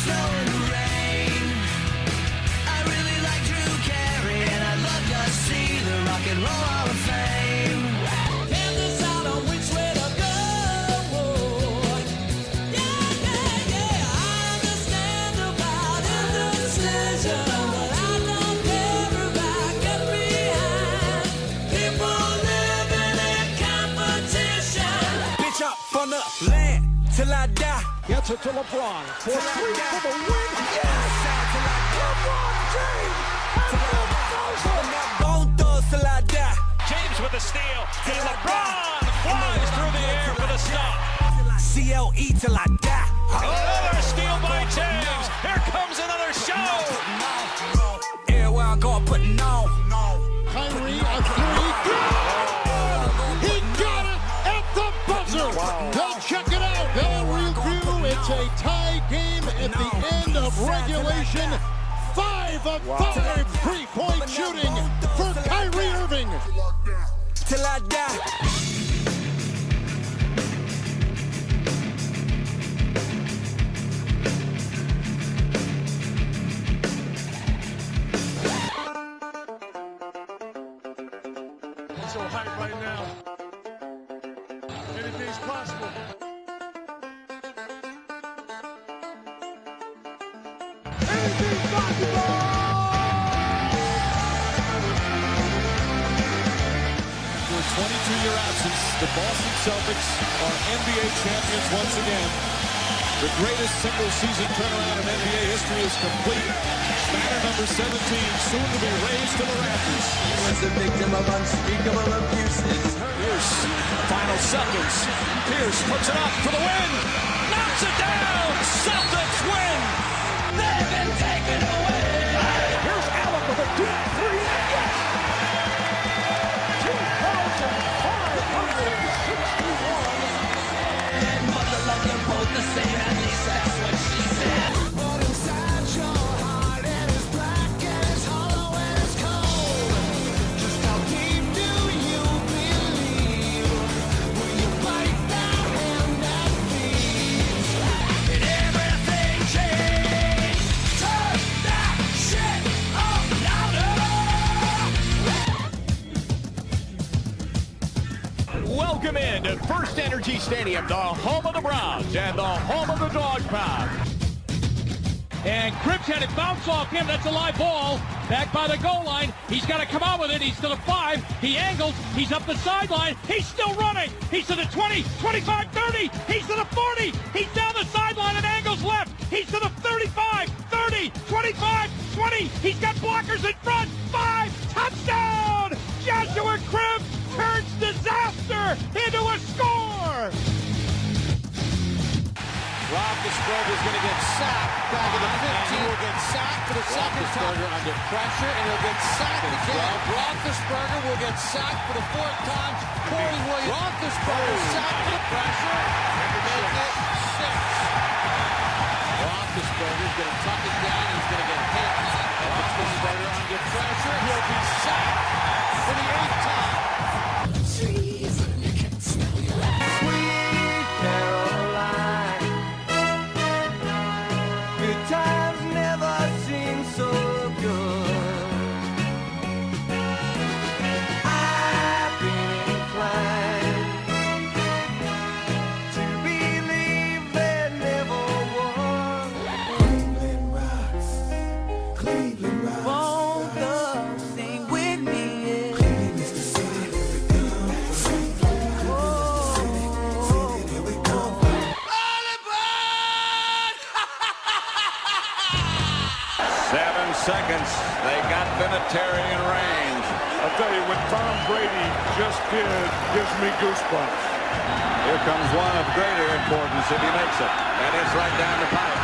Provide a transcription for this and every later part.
snow and the rain. I really like Drew Carey, and I'd love to see the Rock and Roll Hall of Fame. Can't decide on which way to go. Yeah, yeah, yeah. I understand about indecision, but I don't care about get behind. People living in competition. Bitch up from the land till I die. Gets it to LeBron. For three for the win. Yes! LeBron James. Bone thugs till I die. James with the steal. And LeBron flies through the air for the stop. CLE till I die. Another steal by James. Here comes another show. Everywhere I go, I'm putting on. Kyrie, a three. He got it at the buzzer. They'll check it out. They'll review. It's a tie game at the end of regulation. 5 of 5 3-point shooting for Kyrie Irving. Till I die. So hype right now. Anything's possible. Anything's possible! For a 22-year absence, the Boston Celtics are NBA champions once again. The greatest single-season turnaround in NBA history is complete. Banner number 17, soon to be raised to the rafters. He was a victim of unspeakable abuses. Pierce, final seconds. Pierce puts it up for the win. Knocks it down. Celtics win. They've been taken away. Here's Allen with a deep three. Yes! 2,561. And mother love them both the same, at least that's what she said. But inside your heart, it is black and it's hollow and it's cold. Just how deep do you believe? Will you bite that hand that feeds? And everything changed. Turn that shit up louder. Welcome in to First Energy Stadium, the home of the Browns and the home of the Dog Pound. And Cripps had it bounce off him. That's a live ball. Back by the goal line. He's got to come out with it. He's to the 5. He angles. He's up the sideline. He's still running. He's to the 20, 25, 30. He's to the 40. He's down the sideline and angles left. He's to the 35, 30, 25, 20. He's got blockers in front. 5. Touchdown! Joshua Cripps turns disaster into a score! Roethlisberger's going to get sacked. Back at the 15, will get sacked for the second time. Under pressure, and he'll get sacked again. Roethlisberger will get sacked for the 4th time. Corey Williams. Roethlisberger sacked for the pressure. Make it 6. Roethlisberger's going to tuck it down. He's going to get hit. Roethlisberger under pressure. He'll be sacked for the 8th time. Times never seem so good. I've been inclined to believe there never was. Cleveland rocks. Won't go sing with me. Cleveland is the city where we come. City where we come. Seconds. They got Vinatieri in range. I'll tell you, what Tom Brady just did gives me goosebumps. Here comes one of greater importance if he makes it. And it's right down the pipe.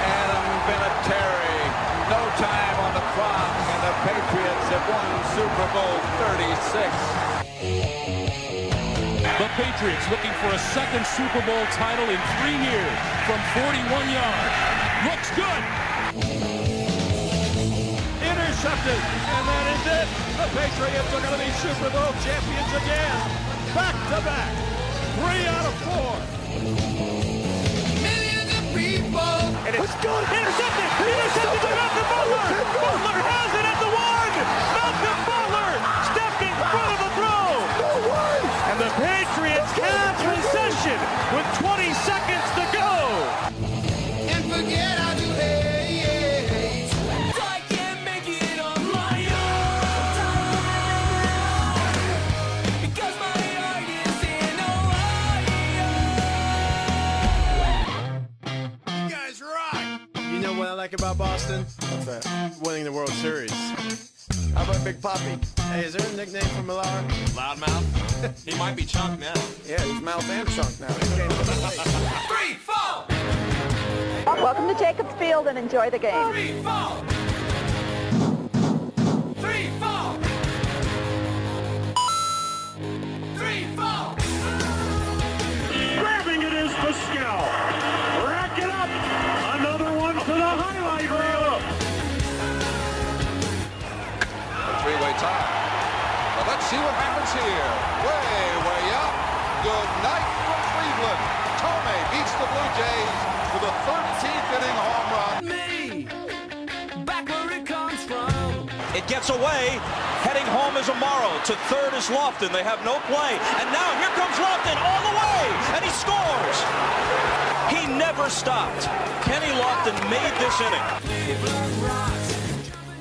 Adam Vinatieri. No time on the clock. And the Patriots have won Super Bowl 36. The Patriots looking for a second Super Bowl title in 3 years from 41 yards. Looks good. Intercepted, and that is it. The Patriots are going to be Super Bowl champions again. Back to back. 3 out of 4. Millions of people And it's good. Intercepted by Malcolm Butler. Butler has it at the 1. Malcolm Butler stepped in front of the throw. No way! And the Patriots have possession with 20 seconds to go. And forget I do hate. I can't make it on my own. Because my heart is in Ohio. You guys rock! You know what I like about Boston? What's that? Winning the World Series. How about Big Poppy? Hey, is there a nickname for Millar? Loudmouth? He might be Chunk now. Yeah, he's mouth and trunk now. He came to the lake. 3, 4. Welcome to Jacobs Field and enjoy the game. 3, 4. 3, 4. 3, 4. Grabbing it is Pascal. Rack it up. Another one for the highlight reel. Three-way tie. But let's see what happens here. Way up. Good night from Cleveland. Tomei beats the Blue Jays with a 13th inning home run. Me, back where it comes from. It gets away. Heading home is Amaro. To third is Lofton. They have no play. And now here comes Lofton all the way. And he scores. He never stopped. Kenny Lofton made this inning.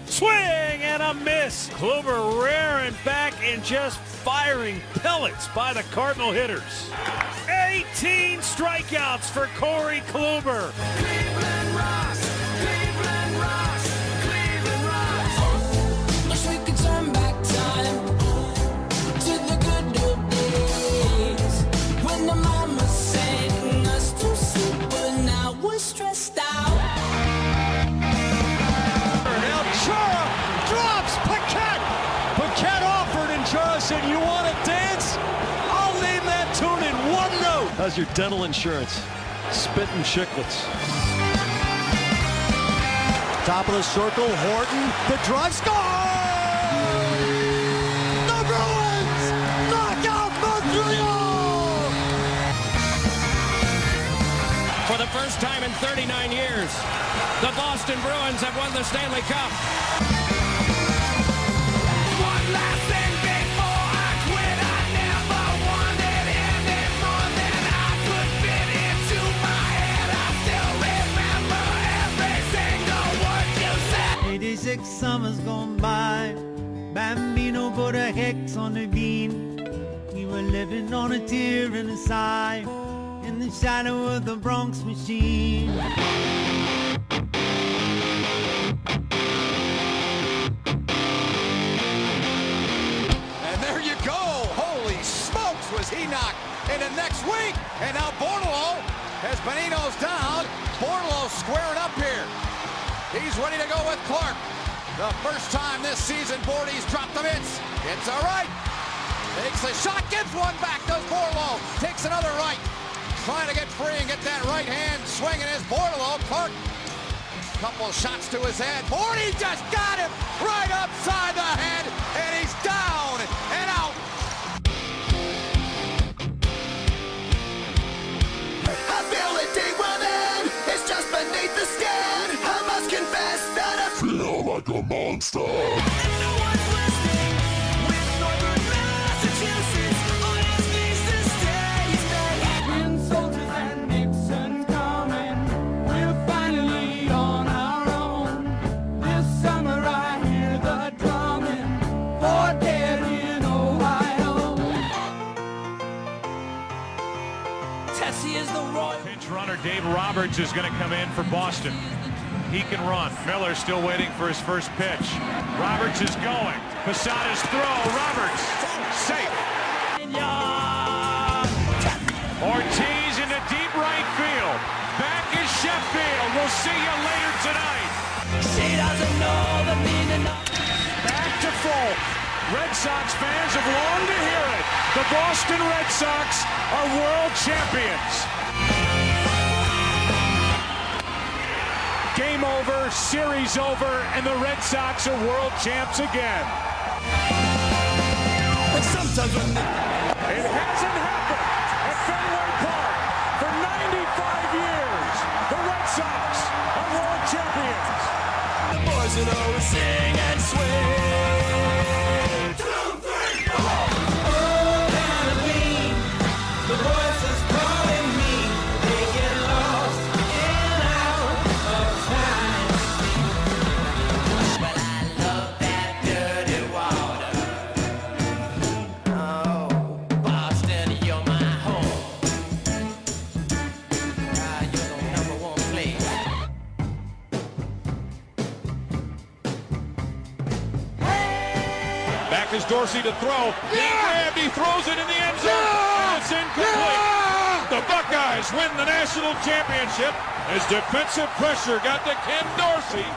Swing and a miss. Kluber rearing back and just firing pellets by the Cardinal hitters. 18 strikeouts for Corey Kluber. Cleveland rocks, Cleveland rocks, Cleveland rocks. Wish we could turn back time to the good old days when the mama sang us to sleep, but now we're stressed out. Now Chara drops Paquette. Paquette offered and Chara said, "You want to dance? I'll name that tune in one note." How's your dental insurance? Spitting chiclets. Top of the circle, Horton. The drive score! The Bruins knock out Montreal! For the first time in 39 years, the Boston Bruins have won the Stanley Cup. One last thing before I quit. I never wanted any more than I could fit into my head. I still remember every single word you said. 86 summers gone by, Bambino put a hex on the bean. We were living on a tear and a sigh, in the shadow of the Bronx machine. And there you go. Holy smokes, was he knocked into next week. And now Bortolo has Benino's down. Bortolo squaring up here. He's ready to go with Clark. The first time this season Borty's dropped the mitts. It's all right. Takes a shot, gives one back, does Bortolo. Takes another right. Trying to get free and get that right hand swinging is Bortolo. Clark, couple shots to his head. Borty just got him right upside the head, and he's down and out. I feel it deep within. It's just beneath the skin. I must confess that I feel like a monster. And no one's listening. With Northern Massachusetts on his knees to stay. When soldiers and Nixon's coming, we're finally on our own. This summer I hear the drumming for dead in Ohio. Tessie is the royal. Pinch runner Dave Roberts is going to come in for Boston. He can run. Miller still waiting for his first pitch. Roberts is going. Posada's throw. Roberts safe. Ortiz into deep right field. Back is Sheffield. We'll see you later tonight. She doesn't know the meaning of. Back to full. Red Sox fans have longed to hear it. The Boston Red Sox are world champions. Game over, series over, and the Red Sox are world champs again. And sometimes when It hasn't happened at Fenway Park for 95 years. The Red Sox sing and swing. 2, 3, 4. Oh, Halloween, the voices calling me. They get lost in and out of time. But I love that dirty water. Oh, Boston, you're my home. You're the number one place. Back is Dorsey to throw. Grabbed, he throws it in the end zone. And it's incomplete. The Buckeyes win the national championship as defensive pressure got to Ken Dorsey.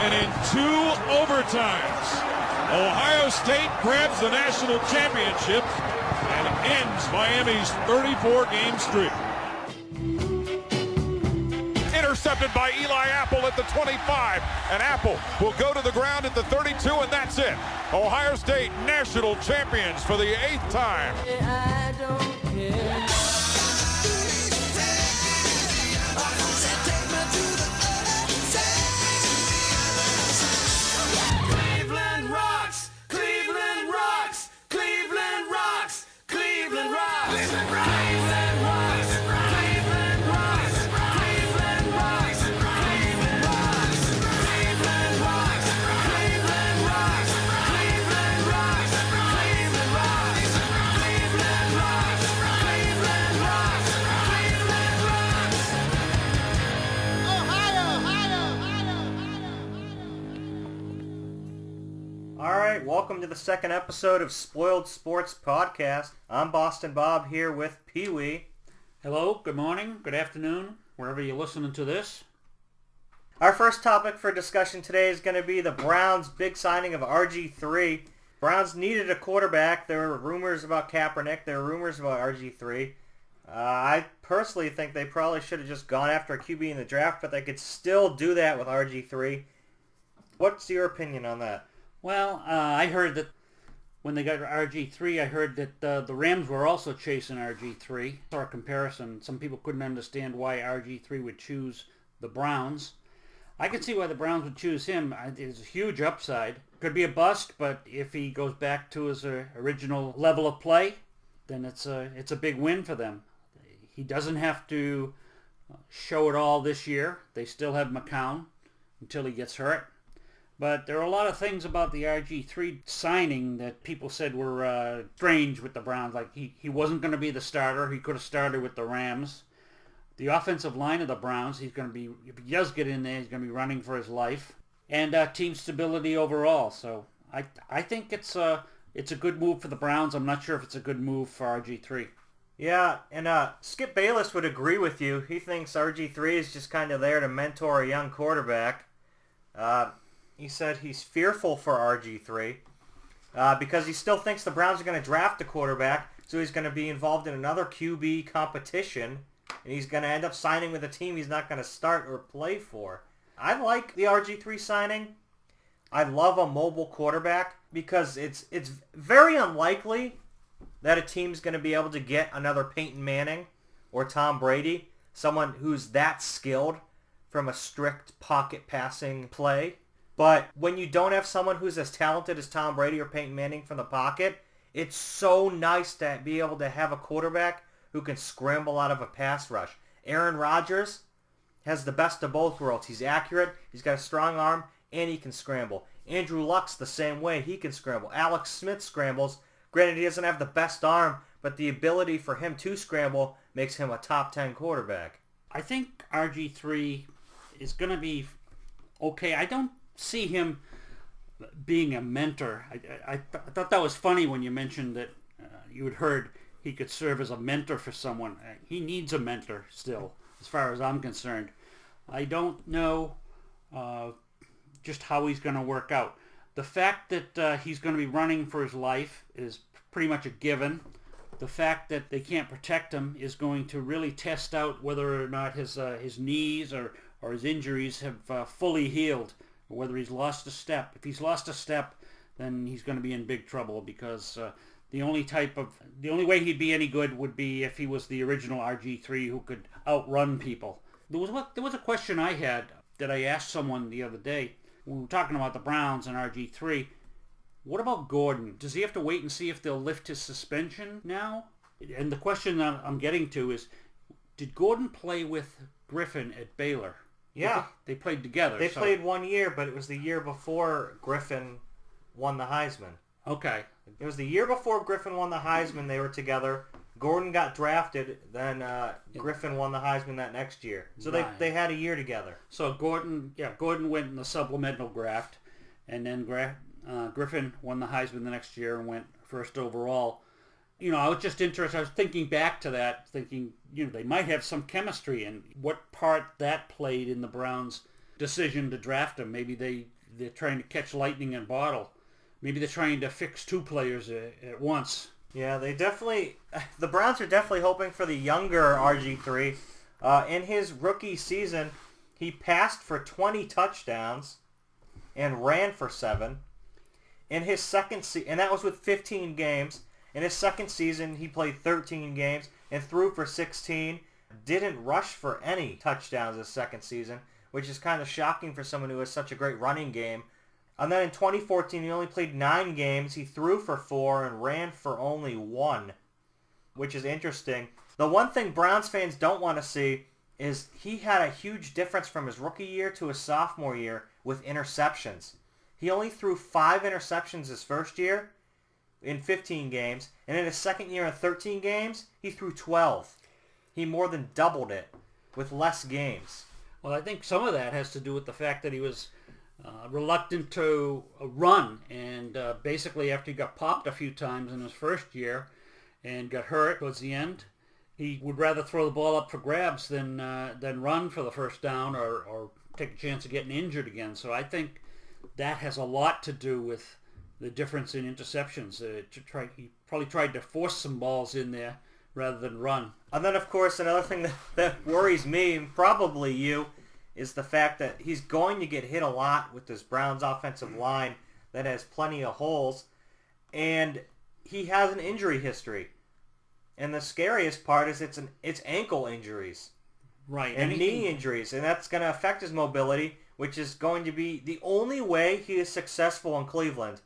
And in 2 overtimes, Ohio State grabs the national championship and ends Miami's 34-game streak. Intercepted by Eli Apple at the 25, and Apple will go to the ground at the 32, and that's it. Ohio State national champions for the 8th time. I don't care. Cleveland rocks, Cleveland rocks, Cleveland rocks, Cleveland rocks, Cleveland rocks, Cleveland rocks, Cleveland rocks, Cleveland rocks, Cleveland rocks, Cleveland rocks, Cleveland rocks, Cleveland rocks, Cleveland rocks, Cleveland rocks, Cleveland rocks, Cleveland rocks. All right, welcome to the second episode of Spoiled Sports Podcast. I'm Boston Bob here with Pee Wee. Hello, good morning, good afternoon, wherever you're listening to this. Our first topic for discussion today is going to be the Browns' big signing of RG3. Browns needed a quarterback. There were rumors about Kaepernick. There were rumors about RG3. I personally think they probably should have just gone after a QB in the draft, but they could still do that with RG3. What's your opinion on that? Well, I heard that when they got RG3, I heard that the Rams were also chasing RG3. Saw a comparison. Some people couldn't understand why RG3 would choose the Browns. I can see why the Browns would choose him. There's a huge upside. Could be a bust, but if he goes back to his original level of play, then it's a big win for them. He doesn't have to show it all this year. They still have McCown until he gets hurt. But there are a lot of things about the RG3 signing that people said were strange with the Browns. Like he wasn't going to be the starter. He could have started with the Rams. The offensive line of the Browns, he's going to be, if he does get in there, he's going to be running for his life. And team stability overall. So I think it's a good move for the Browns. I'm not sure if it's a good move for RG3. Yeah, and Skip Bayless would agree with you. He thinks RG3 is just kind of there to mentor a young quarterback. He said he's fearful for RG3 because he still thinks the Browns are going to draft a quarterback, so he's going to be involved in another QB competition, and he's going to end up signing with a team he's not going to start or play for. I like the RG3 signing. I love a mobile quarterback because it's very unlikely that a team's going to be able to get another Peyton Manning or Tom Brady, someone who's that skilled from a strict pocket passing play. But when you don't have someone who's as talented as Tom Brady or Peyton Manning from the pocket, it's so nice to be able to have a quarterback who can scramble out of a pass rush. Aaron Rodgers has the best of both worlds. He's accurate, he's got a strong arm, and he can scramble. Andrew Luck's the same way. He can scramble. Alex Smith scrambles. Granted, he doesn't have the best arm, but the ability for him to scramble makes him a top 10 quarterback. I think RG3 is going to be okay. I don't see him being a mentor. I thought that was funny when you mentioned that you had heard he could serve as a mentor for someone. He needs a mentor still, as far as I'm concerned. I don't know just how he's going to work out. The fact that he's going to be running for his life is pretty much a given. The fact that they can't protect him is going to really test out whether or not his knees or his injuries have fully healed, or whether he's lost a step. If he's lost a step, then he's going to be in big trouble, because the only way he'd be any good would be if he was the original RG3 who could outrun people. There was a question I had that I asked someone the other day. when we're talking about the Browns and RG3, what about Gordon? Does he have to wait and see if they'll lift his suspension now? And the question that I'm getting to is, did Gordon play with Griffin at Baylor? Yeah. They played together. They played 1 year, but it was the year before Griffin won the Heisman. Okay. It was the year before Griffin won the Heisman. They were together. Gordon got drafted, then Griffin won the Heisman that next year. So they had a year together. So Gordon went in the supplemental draft, and then Griffin won the Heisman the next year and went first overall. I was just interested. I was thinking back to that, thinking, they might have some chemistry, and what part that played in the Browns' decision to draft him. Maybe they're trying to catch lightning in a bottle. Maybe they're trying to fix two players at once. Yeah, the Browns are definitely hoping for the younger RG3. In his rookie season, he passed for 20 touchdowns and ran for 7. In his second season, and that was with 15 games. In his second season, he played 13 games and threw for 16. Didn't rush for any touchdowns his second season, which is kind of shocking for someone who has such a great running game. And then in 2014, he only played 9 games. He threw for 4 and ran for only 1, which is interesting. The one thing Browns fans don't want to see is he had a huge difference from his rookie year to his sophomore year with interceptions. He only threw 5 interceptions his first year in 15 games, and in his second year in 13 games, he threw 12. He more than doubled it with less games. Well, I think some of that has to do with the fact that he was reluctant to run, and basically after he got popped a few times in his first year and got hurt towards the end, he would rather throw the ball up for grabs than run for the first down or take a chance of getting injured again. So I think that has a lot to do with the difference in interceptions. He probably tried to force some balls in there rather than run. And then, of course, another thing that worries me, and probably you, is the fact that he's going to get hit a lot with this Browns offensive line that has plenty of holes, and he has an injury history. And the scariest part is it's ankle injuries. Right. And knee injuries, and that's going to affect his mobility, which is going to be the only way he is successful in Cleveland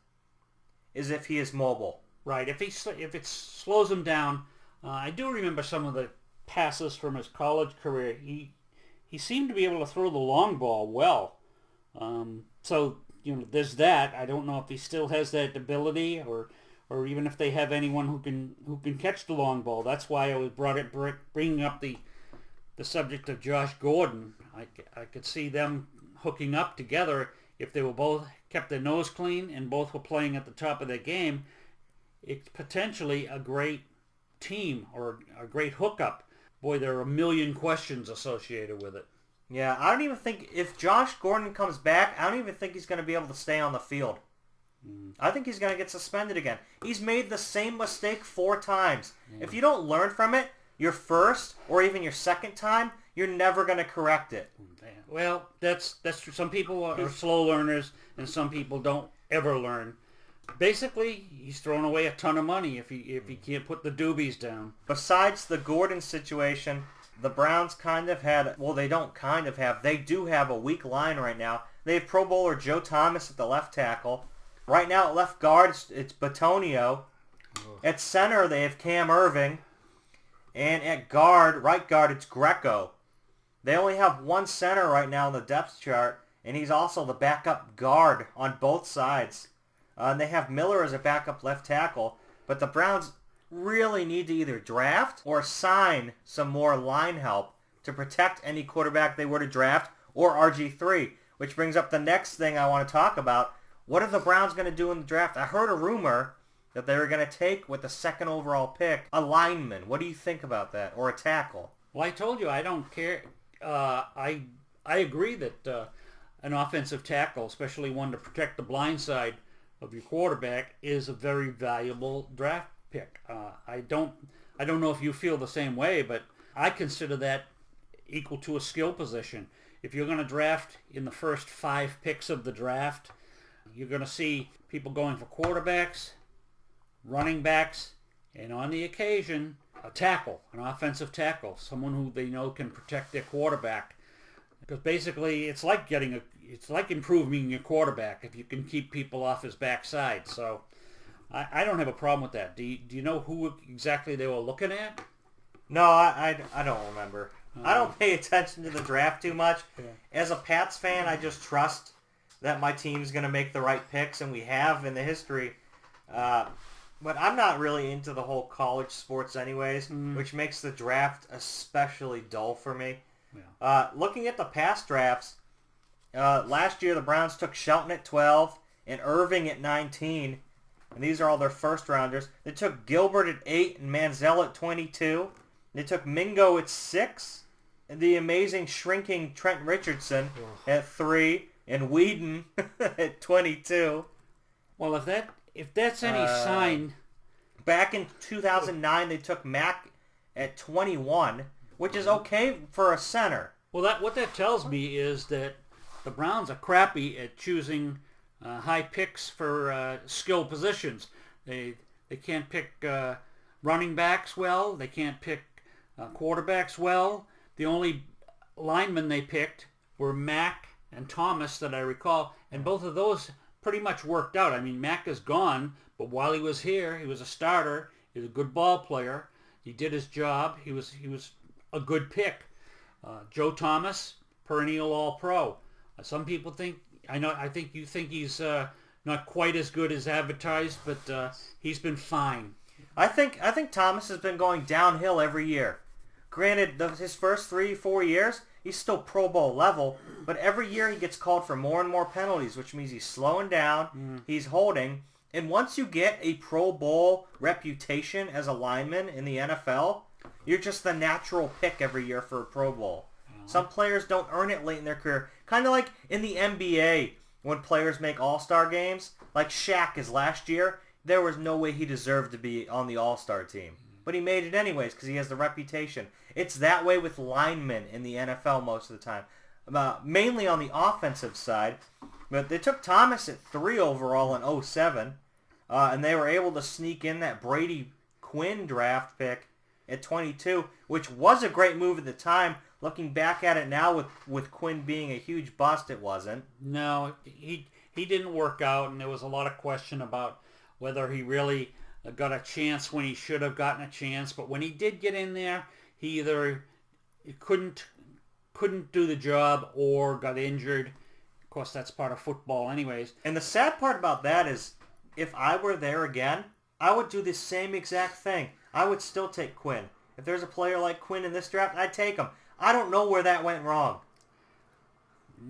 is if he is mobile. Right. If it slows him down, I do remember some of the passes from his college career. He seemed to be able to throw the long ball well. So there's that. I don't know if he still has that ability, or even if they have anyone who can catch the long ball. That's why I was bringing up the subject of Josh Gordon. I could see them hooking up together if they were both kept their nose clean and both were playing at the top of their game. It's potentially a great team or a great hookup. Boy, there are a million questions associated with it. Yeah, I don't even think if Josh Gordon comes back, I don't even think he's going to be able to stay on the field. I think he's going to get suspended again. He's made the same mistake 4 times. If you don't learn from it, your first or even your second time, you're never going to correct it. Well, that's true. Some people are slow learners, and some people don't ever learn. Basically, he's throwing away a ton of money if he can't put the doobies down. Besides the Gordon situation, the Browns they do have a weak line right now. They have Pro Bowler Joe Thomas at the left tackle. Right now at left guard, it's Batonio. At center, they have Cam Irving. And at right guard, it's Greco. They only have one center right now in the depth chart, and he's also the backup guard on both sides. And they have Miller as a backup left tackle. But the Browns really need to either draft or sign some more line help to protect any quarterback they were to draft, or RG3. Which brings up the next thing I want to talk about. What are the Browns going to do in the draft? I heard a rumor that they were going to take, with the second overall pick, a lineman. What do you think about that? Or a tackle? Well, I told you I don't care. I agree that an offensive tackle, especially one to protect the blind side of your quarterback, is a very valuable draft pick. I don't know if you feel the same way, but I consider that equal to a skill position. If you're going to draft in the first 5 picks of the draft, you're going to see people going for quarterbacks, running backs, and on the occasion, a tackle, an offensive tackle, someone who they know can protect their quarterback. Because basically, it's like improving your quarterback if you can keep people off his backside. So I don't have a problem with that. Do you know who exactly they were looking at? No, I don't remember. I don't pay attention to the draft too much. Yeah. As a Pats fan, I just trust that my team's going to make the right picks, and we have in the history. But I'm not really into the whole college sports anyways, which makes the draft especially dull for me. Yeah. Looking at the past drafts, last year the Browns took Shelton at 12 and Irving at 19, and these are all their first rounders. They took Gilbert at 8 and Manziel at 22. They took Mingo at 6, and the amazing shrinking Trent Richardson at 3, and Whedon at 22. Well, if that's any sign... Back in 2009, they took Mack at 21, which is okay for a center. Well, what that tells me is that the Browns are crappy at choosing high picks for skill positions. They can't pick running backs well. They can't pick quarterbacks well. The only linemen they picked were Mack and Thomas that I recall, and both of those pretty much worked out. I mean, Mack is gone, but while he was here, he was a starter. He was a good ball player. He did his job. He was a good pick. Joe Thomas, perennial All-Pro. Some people think, I think you think he's not quite as good as advertised, but he's been fine. I think Thomas has been going downhill every year. Granted, his first 3-4 years, he's still Pro Bowl level, but every year he gets called for more and more penalties, which means he's slowing down, he's holding, and once you get a Pro Bowl reputation as a lineman in the NFL, you're just the natural pick every year for a Pro Bowl. Some players don't earn it late in their career. Kind of like in the NBA when players make All-Star games. Like Shaq is last year, there was no way he deserved to be on the All-Star team. But he made it anyways because he has the reputation. It's that way with linemen in the NFL most of the time. Mainly on the offensive side. But they took Thomas at 3 overall in 2007. And they were able to sneak in that Brady Quinn draft pick at 22, which was a great move at the time. Looking back at it now with Quinn being a huge bust, it wasn't. No, he didn't work out, and there was a lot of question about whether he really got a chance when he should have gotten a chance. But when he did get in there, he either couldn't do the job or got injured. Of course, that's part of football anyways. And the sad part about that is, if I were there again, I would do the same exact thing. I would still take Quinn. If there's a player like Quinn in this draft, I'd take him. I don't know where that went wrong.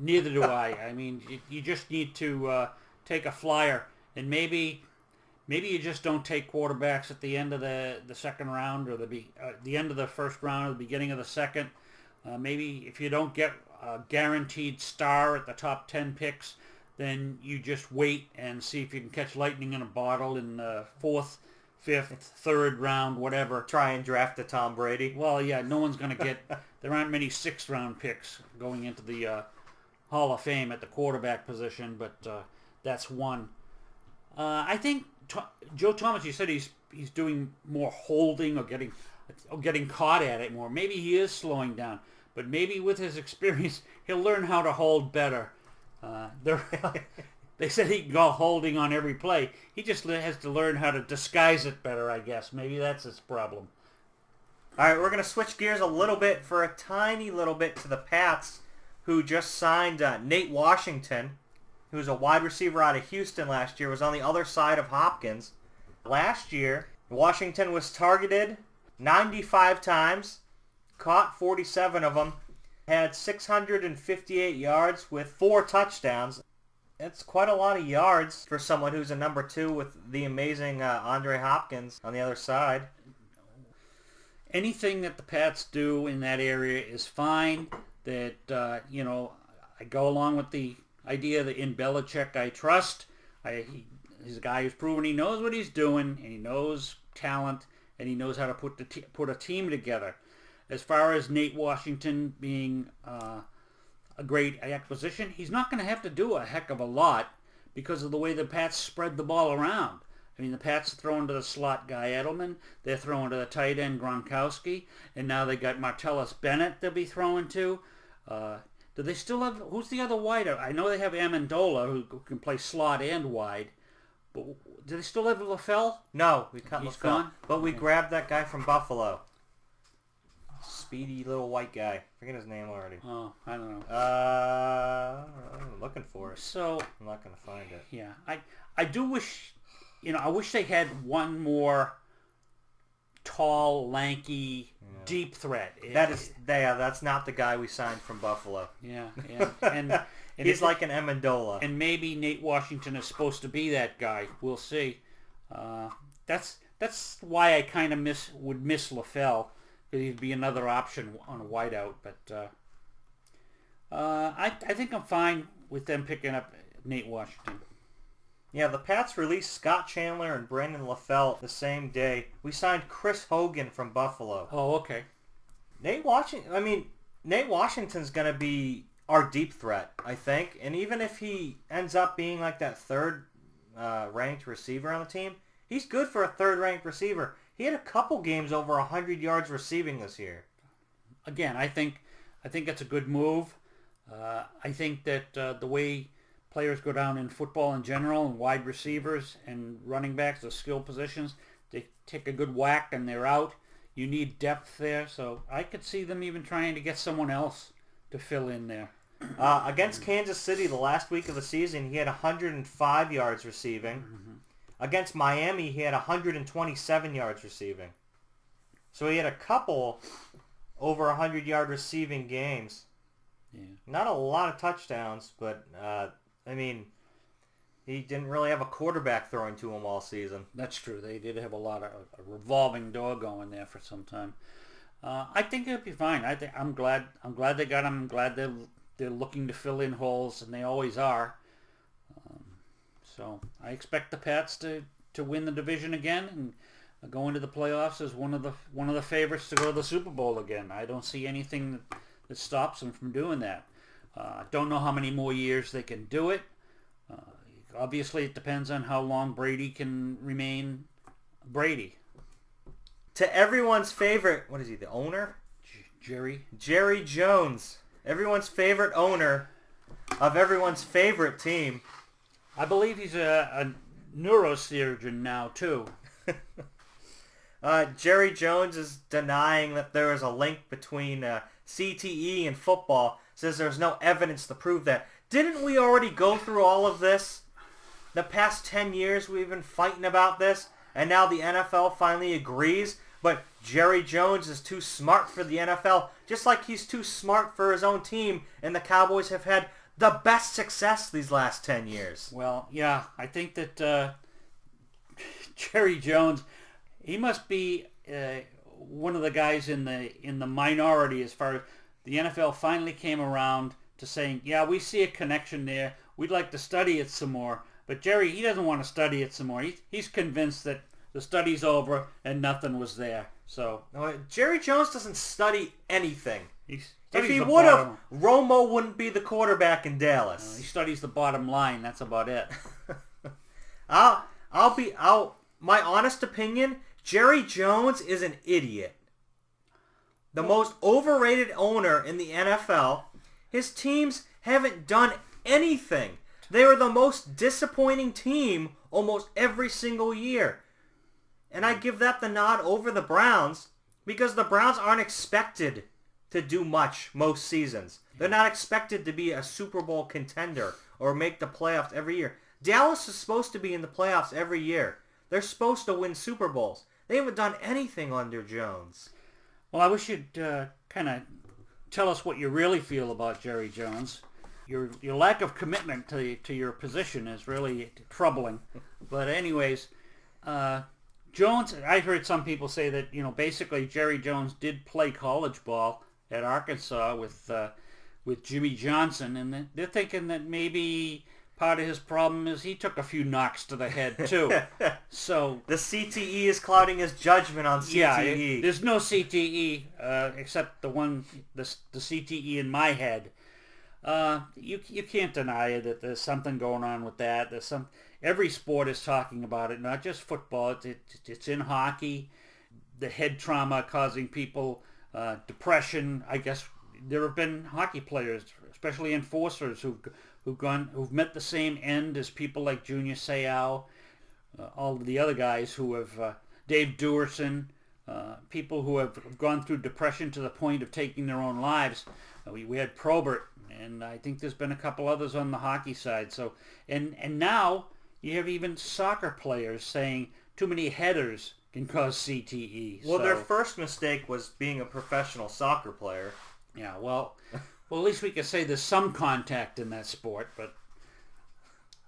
Neither do I. I mean, you just need to take a flyer, and maybe you just don't take quarterbacks at the end of the second round or the end of the first round or the beginning of the second. Maybe if you don't get a guaranteed star at the top 10 picks, then you just wait and see if you can catch lightning in a bottle in the 4th, 5th, 3rd round, whatever. Try and draft a Tom Brady. Well, yeah, no one's going to get... There aren't many 6th round picks going into the Hall of Fame at the quarterback position, but that's one. I think Joe Thomas, you said he's doing more holding or getting caught at it more. Maybe he is slowing down, but maybe with his experience, he'll learn how to hold better. They said he can go holding on every play. He just has to learn how to disguise it better, I guess. Maybe that's his problem. All right, we're going to switch gears a little bit for a tiny little bit to the Pats, who just signed Nate Washington, who was a wide receiver out of Houston last year, was on the other side of Hopkins. Last year, Washington was targeted 95 times, caught 47 of them, had 658 yards with 4 touchdowns. It's quite a lot of yards for someone who's a number 2 with the amazing Andre Hopkins on the other side. Anything that the Pats do in that area is fine. That, I go along with the idea that in Belichick I trust. He's a guy who's proven he knows what he's doing, and he knows talent, and he knows how to put a team together. As far as Nate Washington being a great acquisition, he's not going to have to do a heck of a lot because of the way the Pats spread the ball around. I mean, the Pats are throwing to the slot guy Edelman, they're throwing to the tight end Gronkowski, and now they got Martellus Bennett they'll be throwing to. Do they still have... Who's the other wideout? I know they have Amendola, who can play slot and wide. But do they still have LaFell? No, we cut He's LaFell. gone? But we grabbed that guy from Buffalo. Speedy little white guy. Forget his name already. Oh, I don't know. I'm looking for it. So... I'm not going to find it. Yeah. I do wish... I wish they had one more tall, lanky, deep threat. That's not the guy we signed from Buffalo. Yeah, and he's like an Amendola. And maybe Nate Washington is supposed to be that guy. We'll see. That's why I kind of would miss LaFell, because he'd be another option on a wideout. But I think I'm fine with them picking up Nate Washington. Yeah, the Pats released Scott Chandler and Brandon LaFell the same day. We signed Chris Hogan from Buffalo. Oh, okay. Nate Washington's going to be our deep threat, I think. And even if he ends up being like that third-ranked receiver on the team, he's good for a third-ranked receiver. He had a couple games over 100 yards receiving this year. Again, I think it's a good move. I think that the way players go down in football in general, and wide receivers and running backs, the skill positions, they take a good whack and they're out. You need depth there, so I could see them even trying to get someone else to fill in there. Against Kansas City the last week of the season, he had 105 yards receiving. Mm-hmm. Against Miami, he had 127 yards receiving. So he had a couple over 100-yard receiving games. Yeah. Not a lot of touchdowns, but... he didn't really have a quarterback throwing to him all season. That's true. They did have a revolving door going there for some time. I think it'll be fine. I'm glad they got him. I'm glad they're looking to fill in holes, and they always are. So I expect the Pats to win the division again and go into the playoffs as one of the favorites to go to the Super Bowl again. I don't see anything that stops them from doing that. Don't know how many more years they can do it. Obviously, it depends on how long Brady can remain Brady. To everyone's favorite, what is he, the owner? Jerry Jones. Everyone's favorite owner of everyone's favorite team. I believe he's a neurosurgeon now, too. Jerry Jones is denying that there is a link between CTE and football. Says there's no evidence to prove that. Didn't we already go through all of this? The past 10 years we've been fighting about this, and now the NFL finally agrees, but Jerry Jones is too smart for the NFL, just like he's too smart for his own team, and the Cowboys have had the best success these last 10 years. Well, yeah, I think that Jerry Jones, he must be one of the guys in the minority as far as the NFL finally came around to saying, yeah, we see a connection there. We'd like to study it some more. But Jerry, he doesn't want to study it some more. He's convinced that the study's over and nothing was there. So no, Jerry Jones doesn't study anything. If he would have, Romo wouldn't be the quarterback in Dallas. He studies the bottom line. That's about it. My honest opinion, Jerry Jones is an idiot. The most overrated owner in the NFL. His teams haven't done anything. They were the most disappointing team almost every single year. And I give that the nod over the Browns because the Browns aren't expected to do much most seasons. They're not expected to be a Super Bowl contender or make the playoffs every year. Dallas is supposed to be in the playoffs every year. They're supposed to win Super Bowls. They haven't done anything under Jones. Well, I wish you'd kind of tell us what you really feel about Jerry Jones. Your lack of commitment to your position is really troubling. But anyways, Jones, I heard some people say that, basically Jerry Jones did play college ball at Arkansas with Jimmy Johnson, and they're thinking that maybe part of his problem is he took a few knocks to the head too. So the CTE is clouding his judgment on CTE. Yeah, there's no CTE except the CTE in my head. You can't deny it that there's something going on with that. Every sport is talking about it, not just football. It's in hockey. The head trauma causing people depression. I guess there have been hockey players especially enforcers who've met the same end as people like Junior Seau, all of the other guys who have, Dave Duerson, people who have gone through depression to the point of taking their own lives. We had Probert, and I think there's been a couple others on the hockey side. So, and now you have even soccer players saying too many headers can cause CTE. Well, their first mistake was being a professional soccer player. Yeah, well, at least we can say there's some contact in that sport, but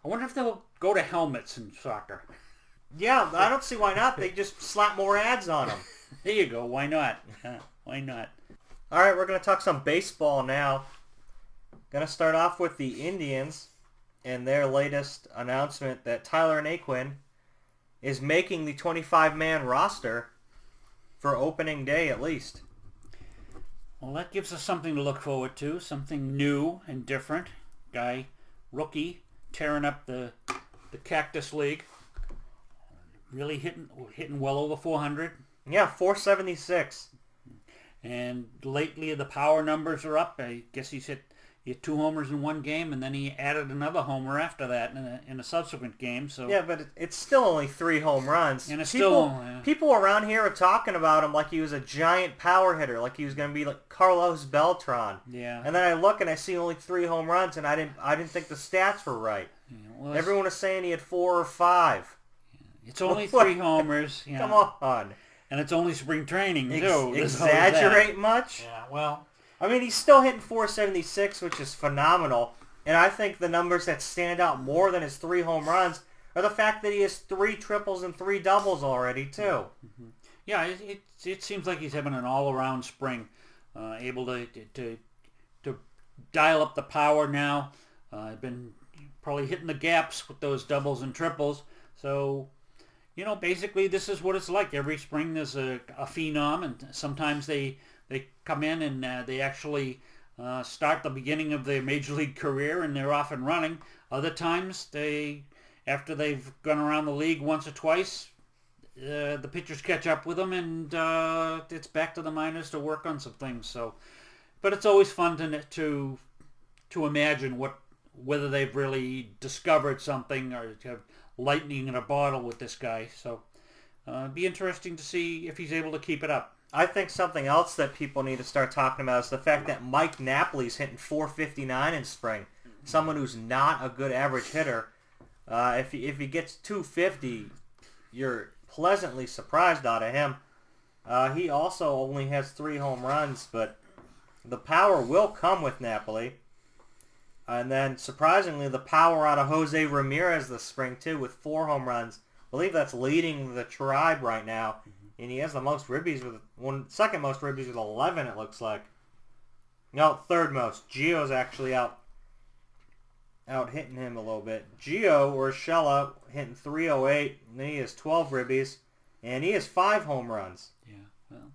I wonder if they'll go to helmets in soccer. Yeah, I don't see why not. They just slap more ads on them. There you go. Why not? Why not? All right, we're going to talk some baseball now. Going to start off with the Indians and their latest announcement that Tyler Naquin is making the 25-man roster for opening day at least. Well, that gives us something to look forward to, something new and different. Rookie, tearing up the Cactus League. Really hitting well over 400. Yeah, 476. And lately the power numbers are up. I guess he hit 2 homers in one game, and then he added another homer after that in a subsequent game. So yeah, but it's still only 3 home runs. And it's people around here are talking about him like he was a giant power hitter, like he was going to be like Carlos Beltran. Yeah. And then I look and I see only 3 home runs, and I didn't think the stats were right. Yeah, well, everyone is saying he had 4 or 5. It's only 3 homers. Yeah. Come on. And it's only spring training, too. Exaggerate much? Yeah, well, I mean, he's still hitting 476, which is phenomenal. And I think the numbers that stand out more than his 3 home runs are the fact that he has 3 triples and 3 doubles already, too. Mm-hmm. Yeah, it seems like he's having an all-around spring. Able to dial up the power now. Been probably hitting the gaps with those doubles and triples. So, basically this is what it's like. Every spring there's a phenom, and sometimes they come in and they actually start the beginning of their major league career and they're off and running. Other times, after they've gone around the league once or twice, the pitchers catch up with them, and it's back to the minors to work on some things. So, but it's always fun to imagine whether they've really discovered something or have lightning in a bottle with this guy. So it'd be interesting to see if he's able to keep it up. I think something else that people need to start talking about is the fact that Mike Napoli's hitting 459 in spring. Someone who's not a good average hitter. If he gets 250, you're pleasantly surprised out of him. He also only has 3 home runs, but the power will come with Napoli. And then, surprisingly, the power out of Jose Ramirez this spring, too, with 4 home runs. I believe that's leading the tribe right now. And he has the most ribbies second most ribbies with 11, it looks like. No, third most. Gio's actually out hitting him a little bit. Gio Urshela hitting 308, and then he has 12 ribbies, and he has 5 home runs. Yeah, well,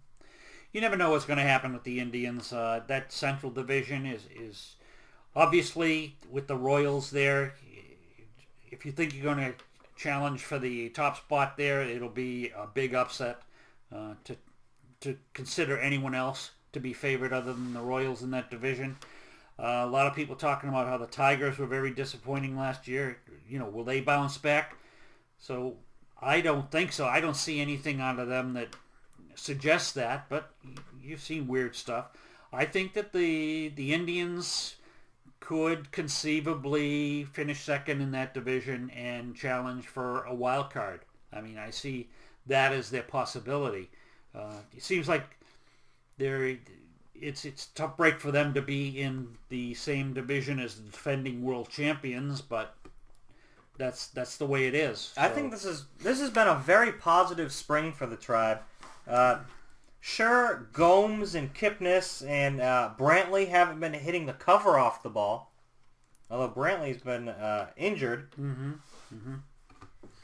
you never know what's going to happen with the Indians. That Central Division is obviously, with the Royals there, if you think you're going to challenge for the top spot there, it'll be a big upset to consider anyone else to be favored other than the Royals in that division. A lot of people talking about how the Tigers were very disappointing last year. Will they bounce back? So I don't think so. I don't see anything out of them that suggests that, but you've seen weird stuff. I think that the Indians could conceivably finish second in that division and challenge for a wild card. I mean, I see that as their possibility. It seems like it's a tough break for them to be in the same division as the defending world champions, but that's the way it is. So. I think this has been a very positive spring for the Tribe. Sure, Gomes and Kipnis and Brantley haven't been hitting the cover off the ball, although Brantley's been injured. Mm-hmm. Mm-hmm.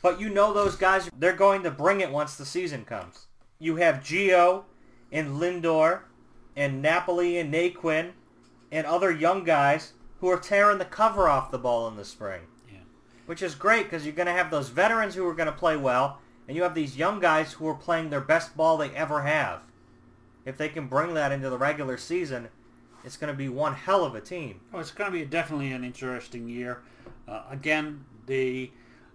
But those guys, they're going to bring it once the season comes. You have Gio and Lindor and Napoli and Naquin and other young guys who are tearing the cover off the ball in the spring. Yeah. Which is great because you're going to have those veterans who are going to play well, and you have these young guys who are playing their best ball they ever have. If they can bring that into the regular season, it's going to be one hell of a team. Oh, it's going to be definitely an interesting year. Again, they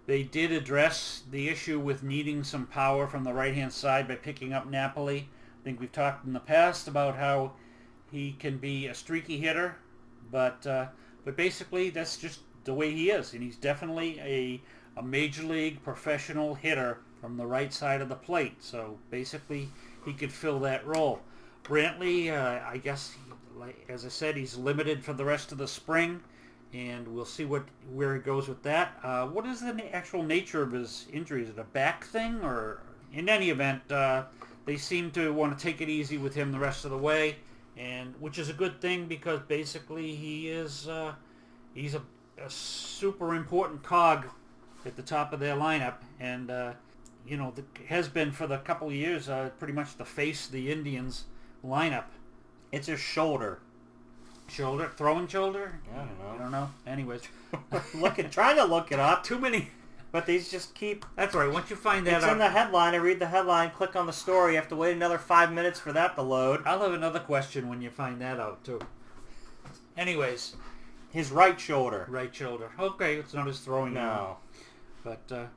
did address the issue with needing some power from the right-hand side by picking up Napoli. I think we've talked in the past about how he can be a streaky hitter, but basically that's just the way he is, and he's definitely a major league professional hitter from the right side of the plate. So basically, he could fill that role. Brantley, I guess, as I said, he's limited for the rest of the spring, and we'll see where he goes with that. What is the actual nature of his injury? Is it a back thing, or in any event, they seem to want to take it easy with him the rest of the way, and which is a good thing because basically he's a super important cog at the top of their lineup, and has been for the couple of years pretty much the face of the Indians lineup. It's his shoulder. Shoulder? Throwing shoulder? I don't know. Anyways. Trying to look it up. Too many. But these just keep... That's right. Once you find that out... It's in the headline. I read the headline, click on the story. You have to wait another 5 minutes for that to load. I'll have another question when you find that out, too. Anyways. His right shoulder. Right shoulder. Okay, it's not his throwing. No. But,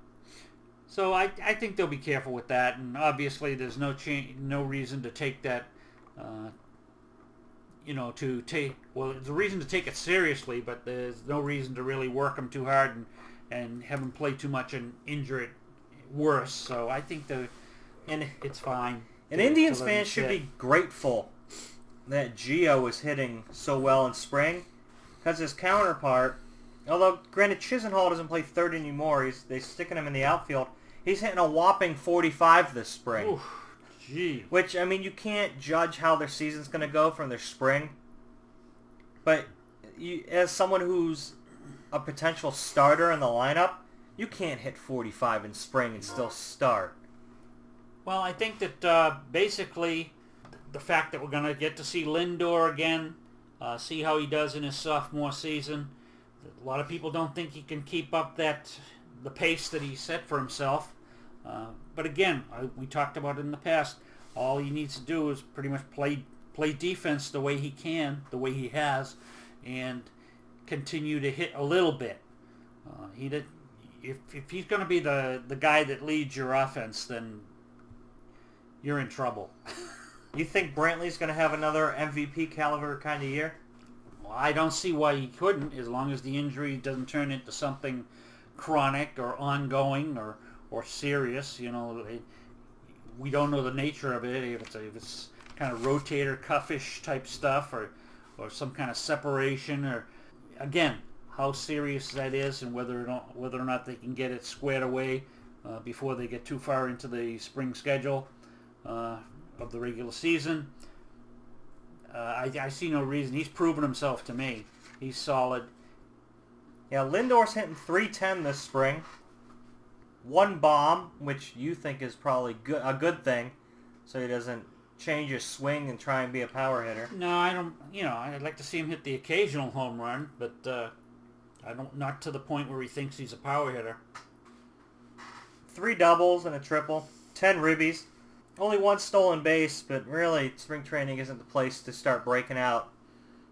so I think they'll be careful with that, and obviously there's no reason to take that, there's a reason to take it seriously, but there's no reason to really work him too hard and have him play too much and injure it worse. So I think it's fine. And Indians fans should be grateful that Gio is hitting so well in spring, because his counterpart, although granted Chisenhall doesn't play third anymore, they're sticking him in the outfield, he's hitting a whopping 45 this spring. Oof, gee. Which, I mean, you can't judge how their season's going to go from their spring, but as someone who's a potential starter in the lineup, you can't hit 45 in spring and still start. Well, I think that basically the fact that we're going to get to see Lindor again, see how he does in his sophomore season. A lot of people don't think he can keep up the pace that he set for himself. But again, we talked about it in the past. All he needs to do is pretty much play defense the way he can, the way he has, and continue to hit a little bit. If he's going to be the guy that leads your offense, then you're in trouble. You think Brantley's going to have another MVP caliber kind of year? Well, I don't see why he couldn't, as long as the injury doesn't turn into something chronic or ongoing or serious. We don't know the nature of it. If it's kind of rotator cuffish type stuff or some kind of separation, or again, how serious that is, and whether or not they can get it squared away before they get too far into the spring schedule of the regular season. I see no reason. He's proven himself to me. He's solid. Yeah, Lindor's hitting .310 this spring. One bomb, which you think is probably a good thing, so he doesn't change his swing and try and be a power hitter. No, I don't. I'd like to see him hit the occasional home run, but not to the point where he thinks he's a power hitter. 3 doubles and a triple, 10 ribbies. Only 1 stolen base, but really, spring training isn't the place to start breaking out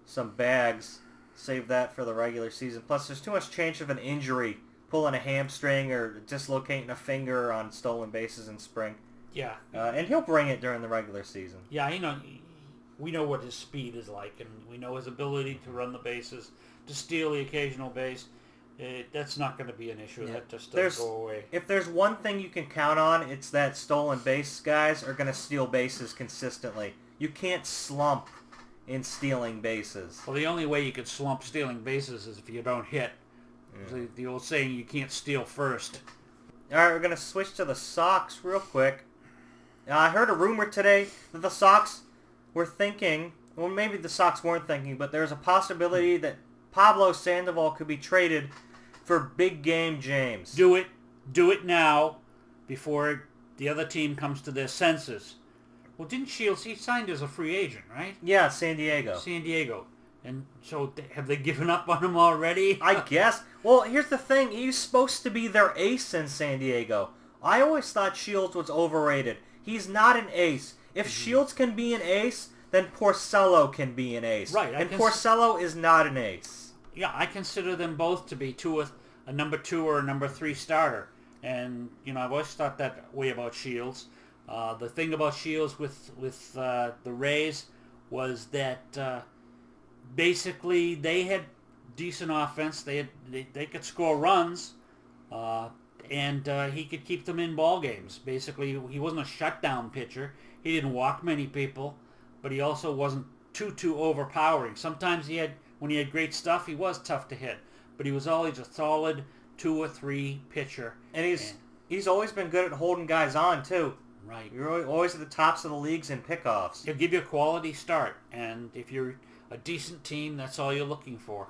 some bags. Save that for the regular season. Plus, there's too much chance of an injury, pulling a hamstring or dislocating a finger on stolen bases in spring. Yeah. And he'll bring it during the regular season. Yeah, we know what his speed is like, and we know his ability to run the bases, to steal the occasional base. That's not going to be an issue. Yeah. That just doesn't go away. If there's one thing you can count on, it's that stolen base guys are going to steal bases consistently. You can't slump in stealing bases. Well, the only way you could slump stealing bases is if you don't hit. Yeah. The old saying, you can't steal first. All right, we're going to switch to the Sox real quick. I heard a rumor today that the Sox were thinking, well, maybe the Sox weren't thinking, but there's a possibility that Pablo Sandoval could be traded for Big Game James. Do it now, before the other team comes to their senses. Well, didn't Shields, he signed as a free agent, right? Yeah, San Diego. And so have they given up on him already? I guess. Well, here's the thing. He's supposed to be their ace in San Diego. I always thought Shields was overrated. He's not an ace. If Shields can be an ace, then Porcello can be an ace. Right. And Porcello is not an ace. Yeah, I consider them both to be a number 2 or a number 3 starter. And, I've always thought that way about Shields. The thing about Shields with the Rays was that basically they had decent offense. They could score runs, and he could keep them in ball games. Basically, he wasn't a shutdown pitcher. He didn't walk many people, but he also wasn't too overpowering. Sometimes when he had great stuff, he was tough to hit, but he was always a solid 2 or 3 pitcher. And he's always been good at holding guys on too. Right. You're always at the tops of the leagues in pickoffs. He'll give you a quality start, and if you're a decent team, that's all you're looking for.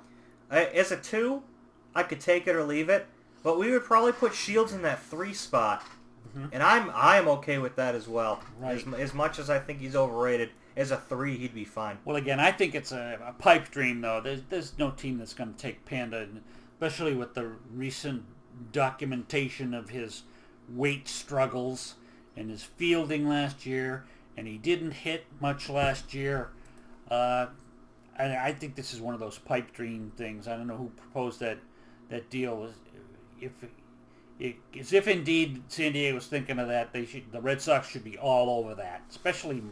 As a 2, I could take it or leave it, but we would probably put Shields in that 3 spot, and I am okay with that as well. Right. As much as I think he's overrated, as a 3, he'd be fine. Well, again, I think it's a pipe dream, though. There's no team that's going to take Panda, especially with the recent documentation of his weight struggles and his fielding last year, and he didn't hit much last year. I think this is one of those pipe dream things. I don't know who proposed that deal. If indeed San Diego was thinking of that, the Red Sox should be all over that. Especially,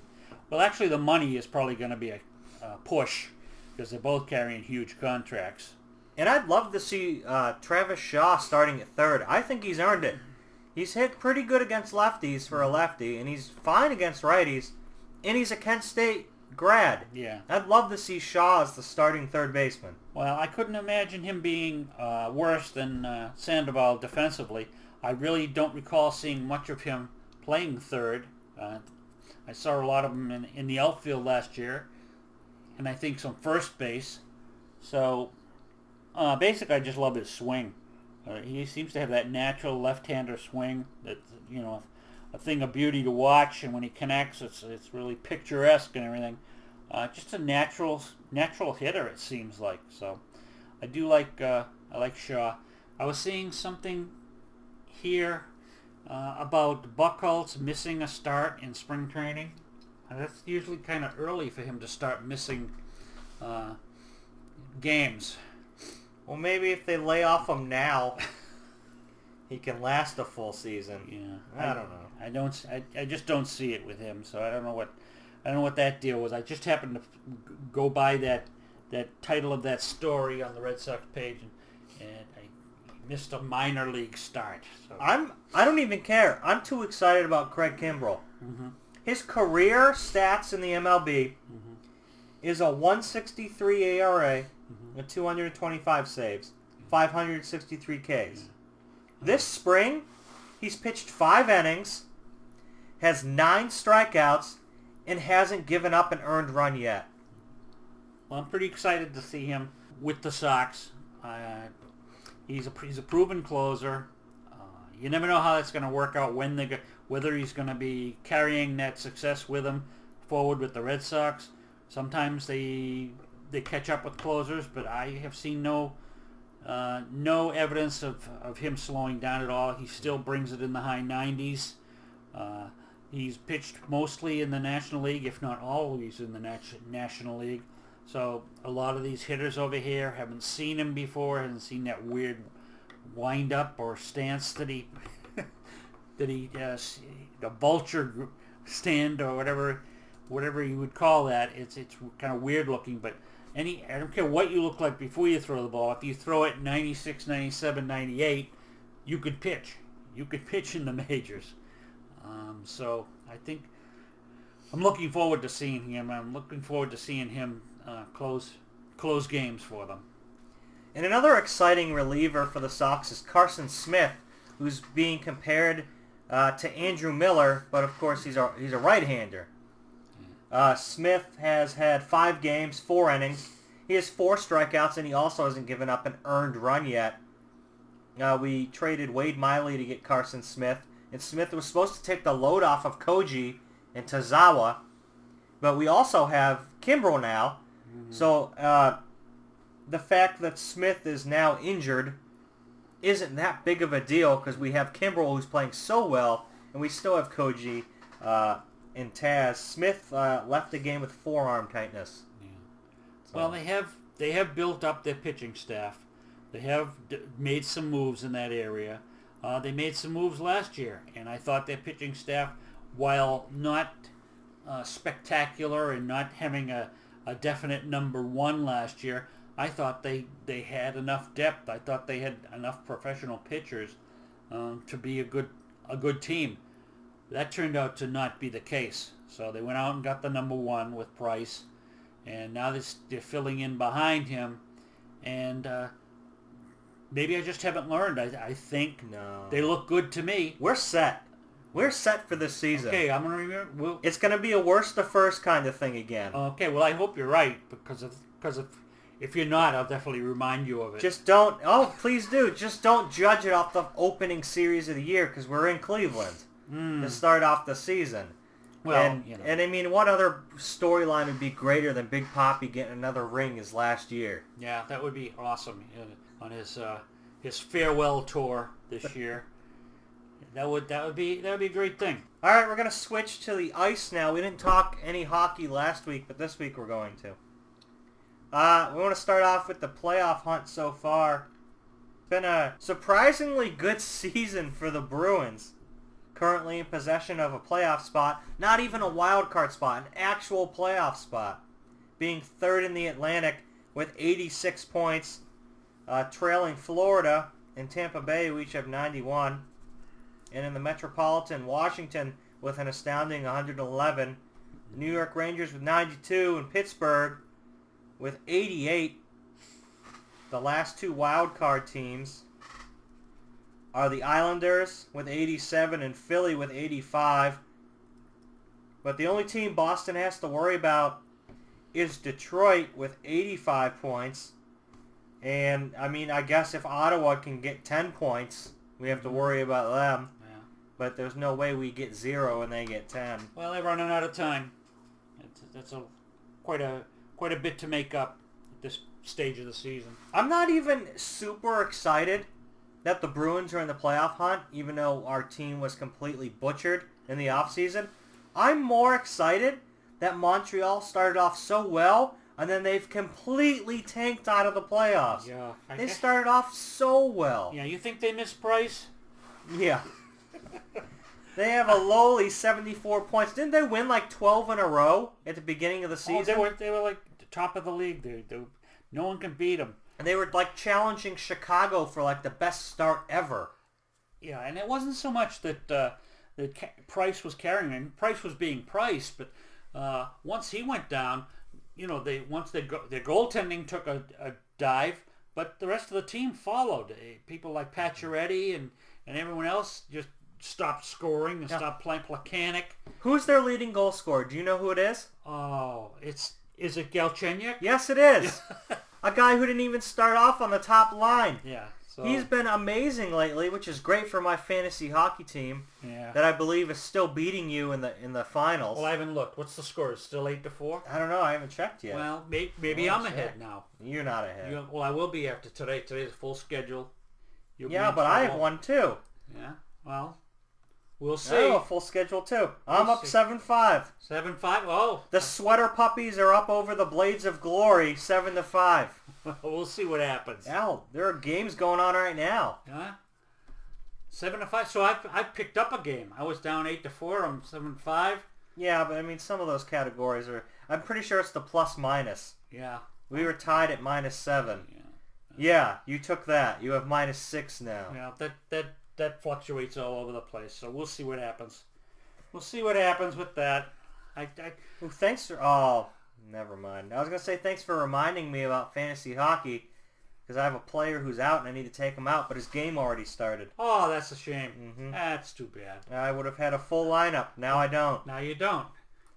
well, actually, the money is probably going to be a push because they're both carrying huge contracts. And I'd love to see Travis Shaw starting at 3rd. I think he's earned it. He's hit pretty good against lefties for a lefty, and he's fine against righties, and he's a Kent State grad. Yeah. I'd love to see Shaw as the starting 3rd baseman. Well, I couldn't imagine him being worse than Sandoval defensively. I really don't recall seeing much of him playing 3rd. I saw a lot of him in the outfield last year, and I think some first base. So, basically, I just love his swing. He seems to have that natural left-hander swing that's, a thing of beauty to watch, and when he connects, it's really picturesque and everything. Just a natural hitter, it seems like. So, I like Shaw. I was seeing something here about Buchholz missing a start in spring training. That's usually kind of early for him to start missing games. Well, maybe if they lay off him now, he can last a full season. Yeah, I don't know. I just don't see it with him. So I don't know what that deal was. I just happened to go by that title of that story on the Red Sox page, and I missed a minor league start. So. I don't even care. I'm too excited about Craig Kimbrell. Mm-hmm. His career stats in the MLB is a 163 ERA, with 225 saves, 563 Ks. This spring, he's pitched 5 innings, has 9 strikeouts, and hasn't given up an earned run yet. Well, I'm pretty excited to see him with the Sox. He's a proven closer. You never know how that's going to work out, whether he's going to be carrying that success with him forward with the Red Sox. Sometimes they catch up with closers, but I have seen no evidence of him slowing down at all. He still brings it in the high 90s. He's pitched mostly in the National League, if not always in the National League. So a lot of these hitters over here haven't seen him before, haven't seen that weird wind-up or stance that he the vulture stand or whatever you would call that. It's kind of weird looking, but I don't care what you look like before you throw the ball. If you throw it 96, 97, 98, you could pitch. You could pitch in the majors. So I think I'm looking forward to seeing him. I'm looking forward to seeing him close games for them. And another exciting reliever for the Sox is Carson Smith, who's being compared to Andrew Miller, but of course he's a right-hander. Smith has had 5 games, 4 innings. He has 4 strikeouts, and he also hasn't given up an earned run yet. We traded Wade Miley to get Carson Smith, and Smith was supposed to take the load off of Koji and Tazawa, but we also have Kimbrell now. Mm-hmm. So the fact that Smith is now injured isn't that big of a deal because we have Kimbrell who's playing so well, and we still have Koji and Taz. Smith left the game with forearm tightness. Yeah. So. Well, they have built up their pitching staff. They have made some moves in that area. They made some moves last year, and I thought their pitching staff, while not spectacular and not having a definite number one last year, I thought they had enough depth. I thought they had enough professional pitchers to be a good team. That turned out to not be the case. So they went out and got the number one with Price, and now they're filling in behind him, and maybe I just haven't learned. I think they look good to me. We're set. We're set for this season. Okay, I'm gonna remember. It's gonna be a worst to first kind of thing again. Okay, well I hope you're right because if you're not, I'll definitely remind you of it. Just don't. Oh, please do. Just don't judge it off the opening series of the year because we're in Cleveland to start off the season. Well, and I mean, what other storyline would be greater than Big Papi getting another ring as last year? Yeah, that would be awesome on his farewell tour this year. That would be a great thing. All right, we're gonna switch to the ice now. We didn't talk any hockey last week, but this week we're going to. We want to start off with the playoff hunt so far. It's been a surprisingly good season for the Bruins. Currently in possession of a playoff spot, not even a wild card spot, an actual playoff spot. Being third in the Atlantic with 86 points, trailing Florida and Tampa Bay, who each have 91. And in the Metropolitan, Washington with an astounding 111. The New York Rangers with 92, and Pittsburgh with 88. The last two wild card teams are the Islanders with 87 and Philly with 85. But the only team Boston has to worry about is Detroit with 85 points. And, I mean, I guess if Ottawa can get 10 points, we have to worry about them. Yeah. But there's no way we get 0 and they get 10. Well, they're running out of time. That's quite a bit to make up at this stage of the season. I'm not even super excited that the Bruins are in the playoff hunt, even though our team was completely butchered in the offseason. I'm more excited that Montreal started off so well, and then they've completely tanked out of the playoffs. Yeah. They started off so well. Yeah, you think they missed Price? Yeah. They have a lowly 74 points. Didn't they win like 12 in a row at the beginning of the season? Oh, they were like the top of the league. No one can beat them. And they were like challenging Chicago for like the best start ever. Yeah, and it wasn't so much that Price was carrying him. Price was being Price, but once he went down, their goaltending took a dive, but the rest of the team followed. People like Pacioretty and everyone else just stopped scoring and stopped playing Plekanec. Who's their leading goal scorer? Do you know who it is? Oh, is it Galchenyuk? Yes, it is. A guy who didn't even start off on the top line. Yeah. So, he's been amazing lately, which is great for my fantasy hockey team. Yeah. That I believe is still beating you in the finals. Well, I haven't looked. What's the score? It's still 8-4? I don't know. I haven't checked yet. Well, maybe I'm ahead now. You're not ahead. Well, I will be after today. Today's a full schedule. Yeah, but I have one too. Yeah. Well, we'll see. Oh, a full schedule too. I'm up 7-5. 7-5. Oh. The sweater puppies are up over the Blades of Glory 7-5. We'll see what happens. Al, there are games going on right now. Yeah. 7-5. So I picked up a game. I was down 8-4. I'm 7-5. Yeah, but I mean some of those categories are. I'm pretty sure it's the plus minus. Yeah. We were tied at -7. Yeah, you took that. You have -6 now. Yeah, that fluctuates all over the place. So we'll see what happens. We'll see what happens with that. Well, thanks for... Oh, never mind. I was going to say thanks for reminding me about fantasy hockey because I have a player who's out and I need to take him out, but his game already started. Oh, that's a shame. That's too bad. I would have had a full lineup. Now I don't. Now you don't.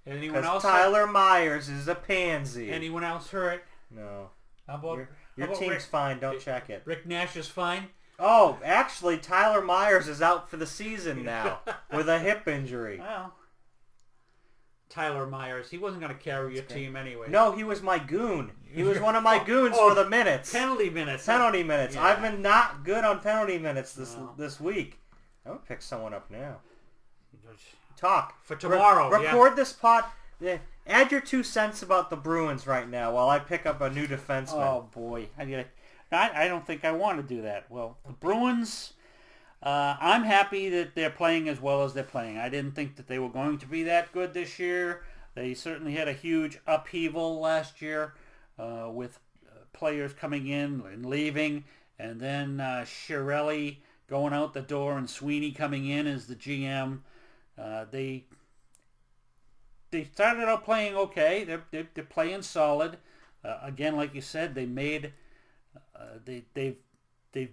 Anyone else? Tyler Myers is a pansy. Anyone else hurt? No. How about your team's fine. Don't check it. Rick Nash is fine? Oh, actually, Tyler Myers is out for the season now with a hip injury. Well, Tyler Myers, he wasn't going to carry your team anyway. No, he was my goon. He was one of my goons for the minutes. Penalty minutes. Penalty minutes. Yeah. I've been not good on penalty minutes this week. I'm going to pick someone up now. talk. For tomorrow, Record this pod. Add your 2 cents about the Bruins right now while I pick up a new defenseman. Oh, boy. I don't think I want to do that. Well, the Bruins, I'm happy that they're playing as well as they're playing. I didn't think that they were going to be that good this year. They certainly had a huge upheaval last year with players coming in and leaving, and then Chiarelli going out the door and Sweeney coming in as the GM. They started out playing okay. They're playing solid. Again, like you said, they've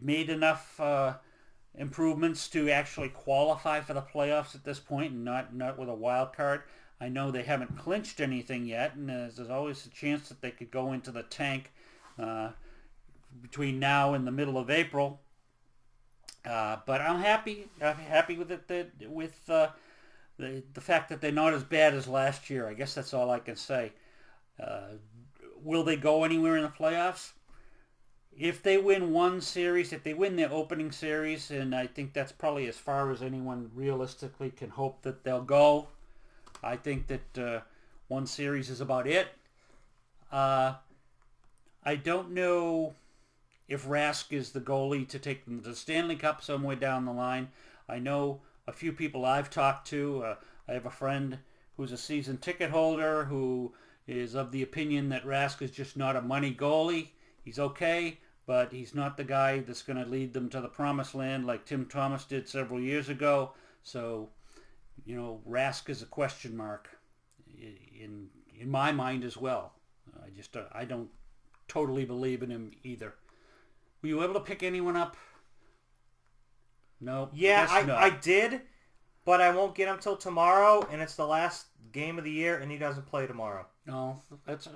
made enough improvements to actually qualify for the playoffs at this point, and not with a wild card. I know they haven't clinched anything yet, and there's always a chance that they could go into the tank between now and the middle of April. But I'm happy. I'm happy with it. With the fact that they're not as bad as last year. I guess that's all I can say. Will they go anywhere in the playoffs? If they win one series, if they win their opening series, and I think that's probably as far as anyone realistically can hope that they'll go. I think that one series is about it. I don't know if Rask is the goalie to take them to the Stanley Cup somewhere down the line. I know a few people I've talked to. I have a friend who's a season ticket holder who is of the opinion that Rask is just not a money goalie. He's okay, but he's not the guy that's going to lead them to the promised land like Tim Thomas did several years ago. So, Rask is a question mark in my mind as well. I don't totally believe in him either. Were you able to pick anyone up? No. Yeah, I did, but I won't get him till tomorrow, and it's the last game of the year, and he doesn't play tomorrow. No,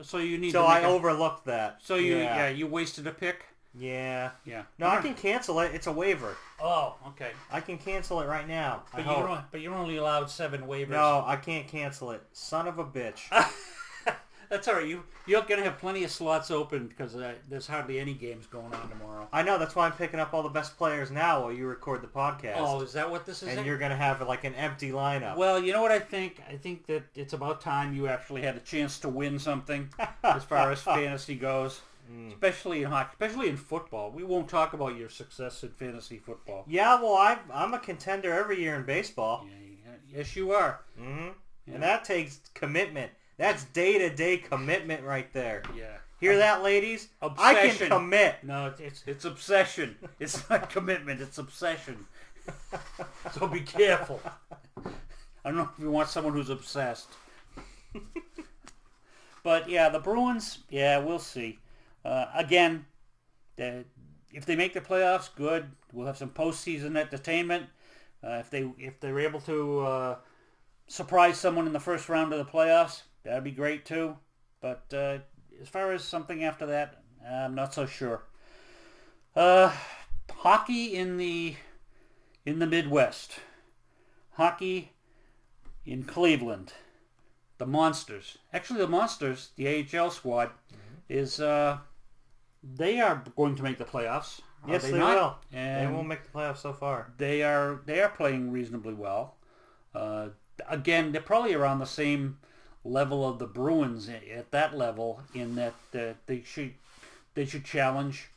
so you need. So I overlooked that. So you wasted a pick. Yeah. Yeah. No, I can cancel it. It's a waiver. Oh, okay. I can cancel it right now. But you're only allowed 7 waivers. No, I can't cancel it. Son of a bitch. That's all right. You're going to have plenty of slots open because there's hardly any games going on tomorrow. I know. That's why I'm picking up all the best players now while you record the podcast. Oh, is that what this is? And you're going to have like an empty lineup. Well, you know what I think? I think that it's about time you actually had a chance to win something as far as fantasy goes. Especially in hockey, especially in football. We won't talk about your success in fantasy football. Yeah, well, I'm a contender every year in baseball. Yeah, yes, you are. Mm-hmm. Yeah. And that takes commitment. That's day-to-day commitment right there. Yeah. Hear that, ladies? Obsession. I can commit. No, it's obsession. It's not commitment. It's obsession. So be careful. I don't know if you want someone who's obsessed. But, yeah, the Bruins, yeah, we'll see. Again, if they make the playoffs, good. We'll have some postseason entertainment. If they're able to surprise someone in the first round of the playoffs, that'd be great too. But as far as something after that, I'm not so sure. Hockey in the Midwest. Hockey in Cleveland. The Monsters. Actually, the Monsters, the AHL squad, is they are going to make the playoffs. Yes, they will. And they won't make the playoffs so far. They are playing reasonably well. Again, they're probably around the same level of the Bruins at that level, in that they should challenge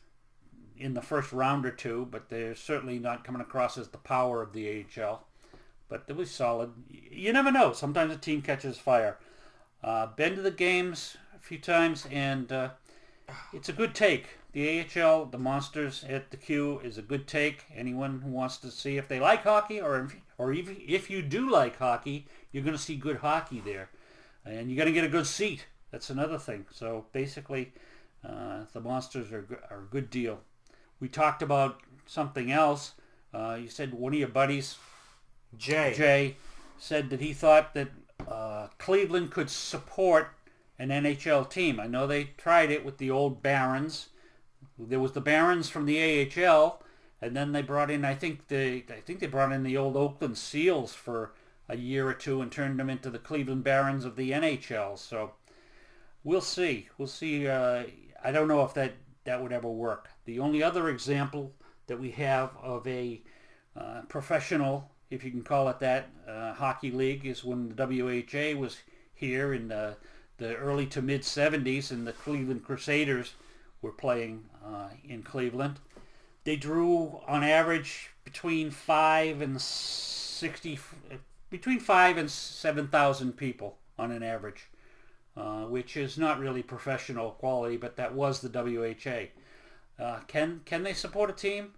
in the first round or two, but they're certainly not coming across as the power of the AHL. But it was solid. You never know. Sometimes a team catches fire. Been to the games a few times, and it's a good take. The AHL, the Monsters at the Q, is a good take. Anyone who wants to see if they like hockey, or even if you do like hockey, you're going to see good hockey there. And you're going to get a good seat. That's another thing. So basically, the Monsters are a good deal. We talked about something else. You said one of your buddies, Jay, said that he thought that Cleveland could support an NHL team. I know they tried it with the old Barons. There was the Barons from the AHL, and then they brought in, I think they brought in the old Oakland Seals for a year or two and turned them into the Cleveland Barons of the NHL. So we'll see. We'll see. I don't know if that would ever work. The only other example that we have of a professional if you can call it that, hockey league is when the WHA was here in the early to mid 70s, and the Cleveland Crusaders were playing in Cleveland. They drew on average between 5 and 7,000 people on an average, which is not really professional quality, but that was the WHA. Can they support a team?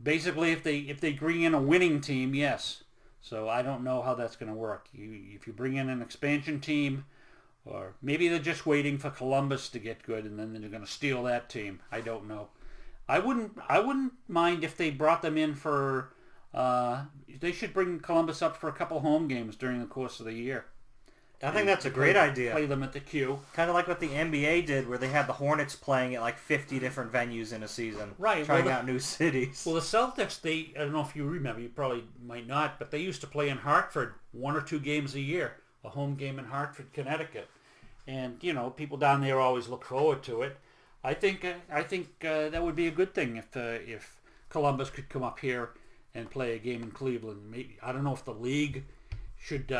Basically, if they bring in a winning team, yes. So I don't know how that's going to work. If you bring in an expansion team, or maybe they're just waiting for Columbus to get good, and then they're going to steal that team. I don't know. I wouldn't mind if they brought them in for. They should bring Columbus up for a couple home games during the course of the year. I think that's a great idea. Play them at the Q. Kind of like what the NBA did, where they had the Hornets playing at like 50 different venues in a season. Right. Trying out new cities. Well, the Celtics, I don't know if you remember, you probably might not, but they used to play in Hartford 1 or 2 games a year. A home game in Hartford, Connecticut. And, people down there always look forward to it. I think that would be a good thing if Columbus could come up here and play a game in Cleveland. Maybe, I don't know if the league should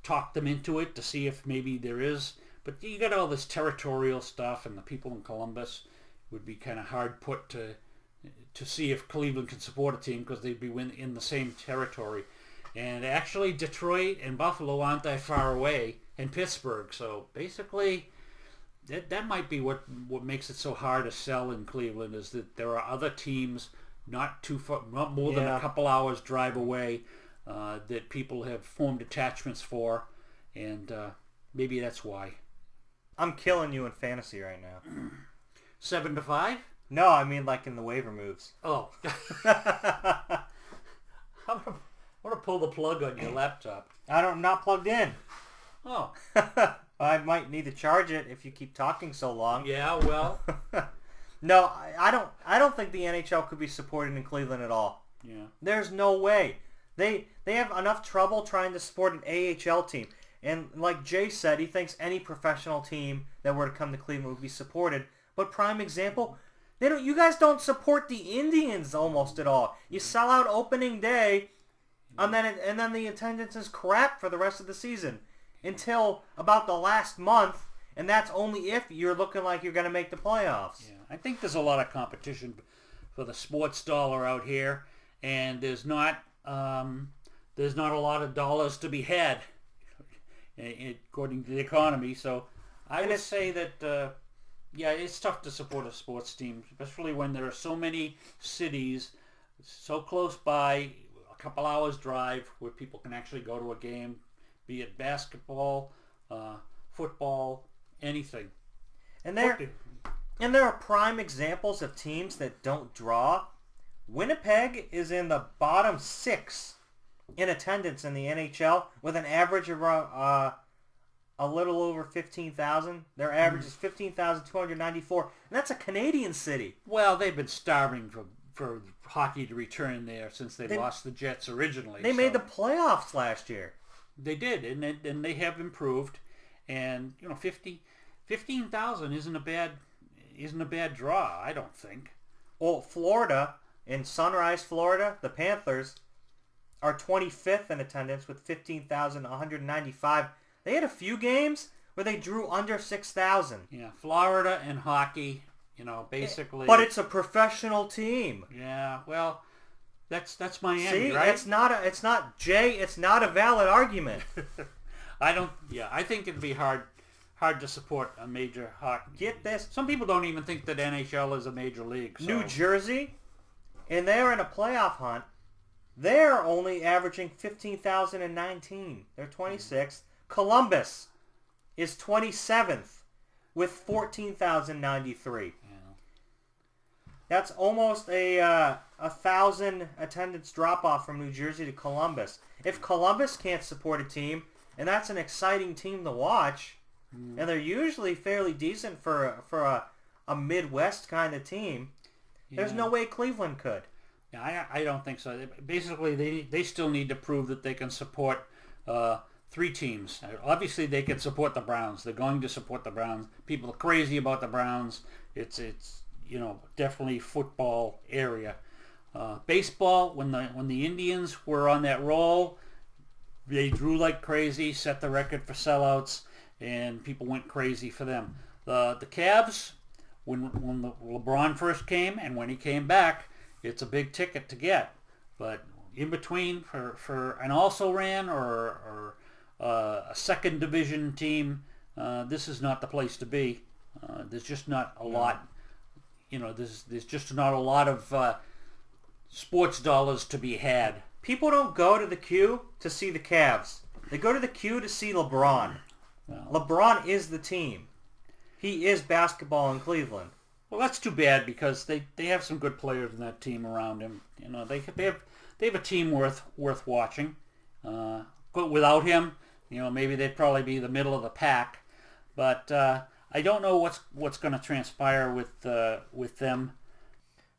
talk them into it to see if maybe there is. But you got all this territorial stuff, and the people in Columbus would be kind of hard put to see if Cleveland can support a team, because they'd be in the same territory. And actually, Detroit and Buffalo aren't that far away, and Pittsburgh. So basically, that might be what makes it so hard to sell in Cleveland, is that there are other teams not too far, not more than a couple hours drive away, that people have formed attachments for, and maybe that's why. I'm killing you in fantasy right now. 7-5? No, I mean like in the waiver moves. Oh. I'm going to pull the plug on your laptop. I'm not plugged in. Oh. I might need to charge it if you keep talking so long. Yeah, well. No, I don't think the NHL could be supported in Cleveland at all. Yeah. There's no way. They have enough trouble trying to support an AHL team. And like Jay said, he thinks any professional team that were to come to Cleveland would be supported. But prime example, you guys don't support the Indians almost at all. You sell out opening day, and then the attendance is crap for the rest of the season until about the last month, and that's only if you're looking like you're going to make the playoffs. Yeah, I think there's a lot of competition for the sports dollar out here, and there's not a lot of dollars to be had, according to the economy. So I would say that it's tough to support a sports team, especially when there are so many cities so close by, a couple hours drive, where people can actually go to a game, be it basketball, football, anything. And there are prime examples of teams that don't draw. Winnipeg is in the bottom 6 in attendance in the NHL with an average of a little over 15,000. Their average is 15,294, and that's a Canadian city. Well, they've been starving for hockey to return there since they lost the Jets originally. They made the playoffs last year. They did, and they have improved. And 15,000 isn't a bad draw, I don't think. Well, Florida, in Sunrise, Florida, the Panthers are 25th in attendance with 15,195. They had a few games where they drew under 6,000. Yeah, Florida and hockey, basically. But it's a professional team. Yeah, well, that's Miami, See, right? It's not a valid argument. I think it'd be hard to support a major hockey. Get this. Some people don't even think that NHL is a major league. So. New Jersey, and they're in a playoff hunt. They're only averaging 15,019. They're 26th. Columbus is 27th with 14,093. Yeah. That's almost a 1,000 attendance drop-off from New Jersey to Columbus. If Columbus can't support a team, and that's an exciting team to watch, and they're usually fairly decent for a Midwest kind of team, there's no way Cleveland could. Yeah, I don't think so. Basically, they still need to prove that they can support 3 teams. Obviously, they can support the Browns. They're going to support the Browns. People are crazy about the Browns. It's definitely football area. Baseball, when the Indians were on that roll, they drew like crazy, set the record for sellouts, and people went crazy for them. The Cavs, when LeBron first came and when he came back, it's a big ticket to get. But in between, for an also-ran or a second division team, this is not the place to be. There's just not a lot. There's just not a lot of sports dollars to be had. People don't go to the Q to see the Cavs. They go to the Q to see LeBron. Well, LeBron is the team. He is basketball in Cleveland. Well, that's too bad because they have some good players in that team around him. They have a team worth watching. But without him, maybe they'd probably be the middle of the pack. But I don't know what's going to transpire with them.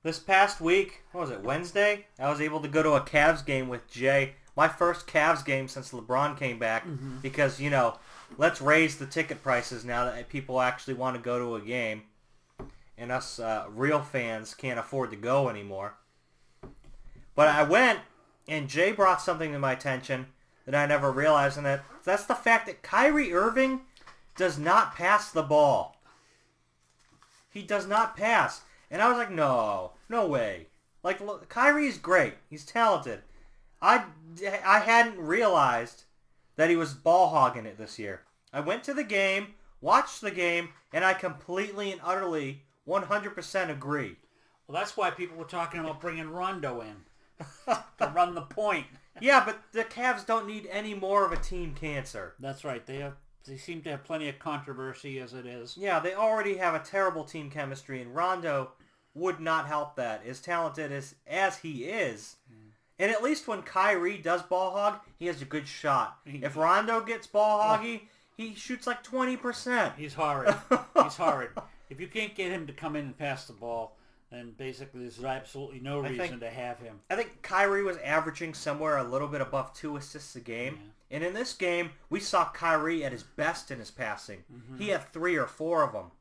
This past week, what was it, Wednesday? I was able to go to a Cavs game with Jay. My first Cavs game since LeBron came back. Mm-hmm. Because, let's raise the ticket prices now that people actually want to go to a game. And us real fans can't afford to go anymore. But I went, and Jay brought something to my attention that I never realized, and that's the fact that Kyrie Irving does not pass the ball. He does not pass. And I was like, no way. Like, look, Kyrie's great. He's talented. I hadn't realized that he was ball hogging it this year. I went to the game, watched the game, and I completely and utterly 100% agree. Well, that's why people were talking about bringing Rondo in to run the point. Yeah, but the Cavs don't need any more of a team cancer. That's right. They seem to have plenty of controversy as it is. Yeah, they already have a terrible team chemistry, and Rondo would not help that, as talented as he is. And at least when Kyrie does ball hog, he has a good shot. If Rondo gets ball hoggy, he shoots like 20%. He's horrid. He's horrid. If you can't get him to come in and pass the ball, then basically there's absolutely no reason to have him. I think Kyrie was averaging somewhere a little bit above 2 assists a game. Yeah. And in this game, we saw Kyrie at his best in his passing. Mm-hmm. He had 3 or 4 of them.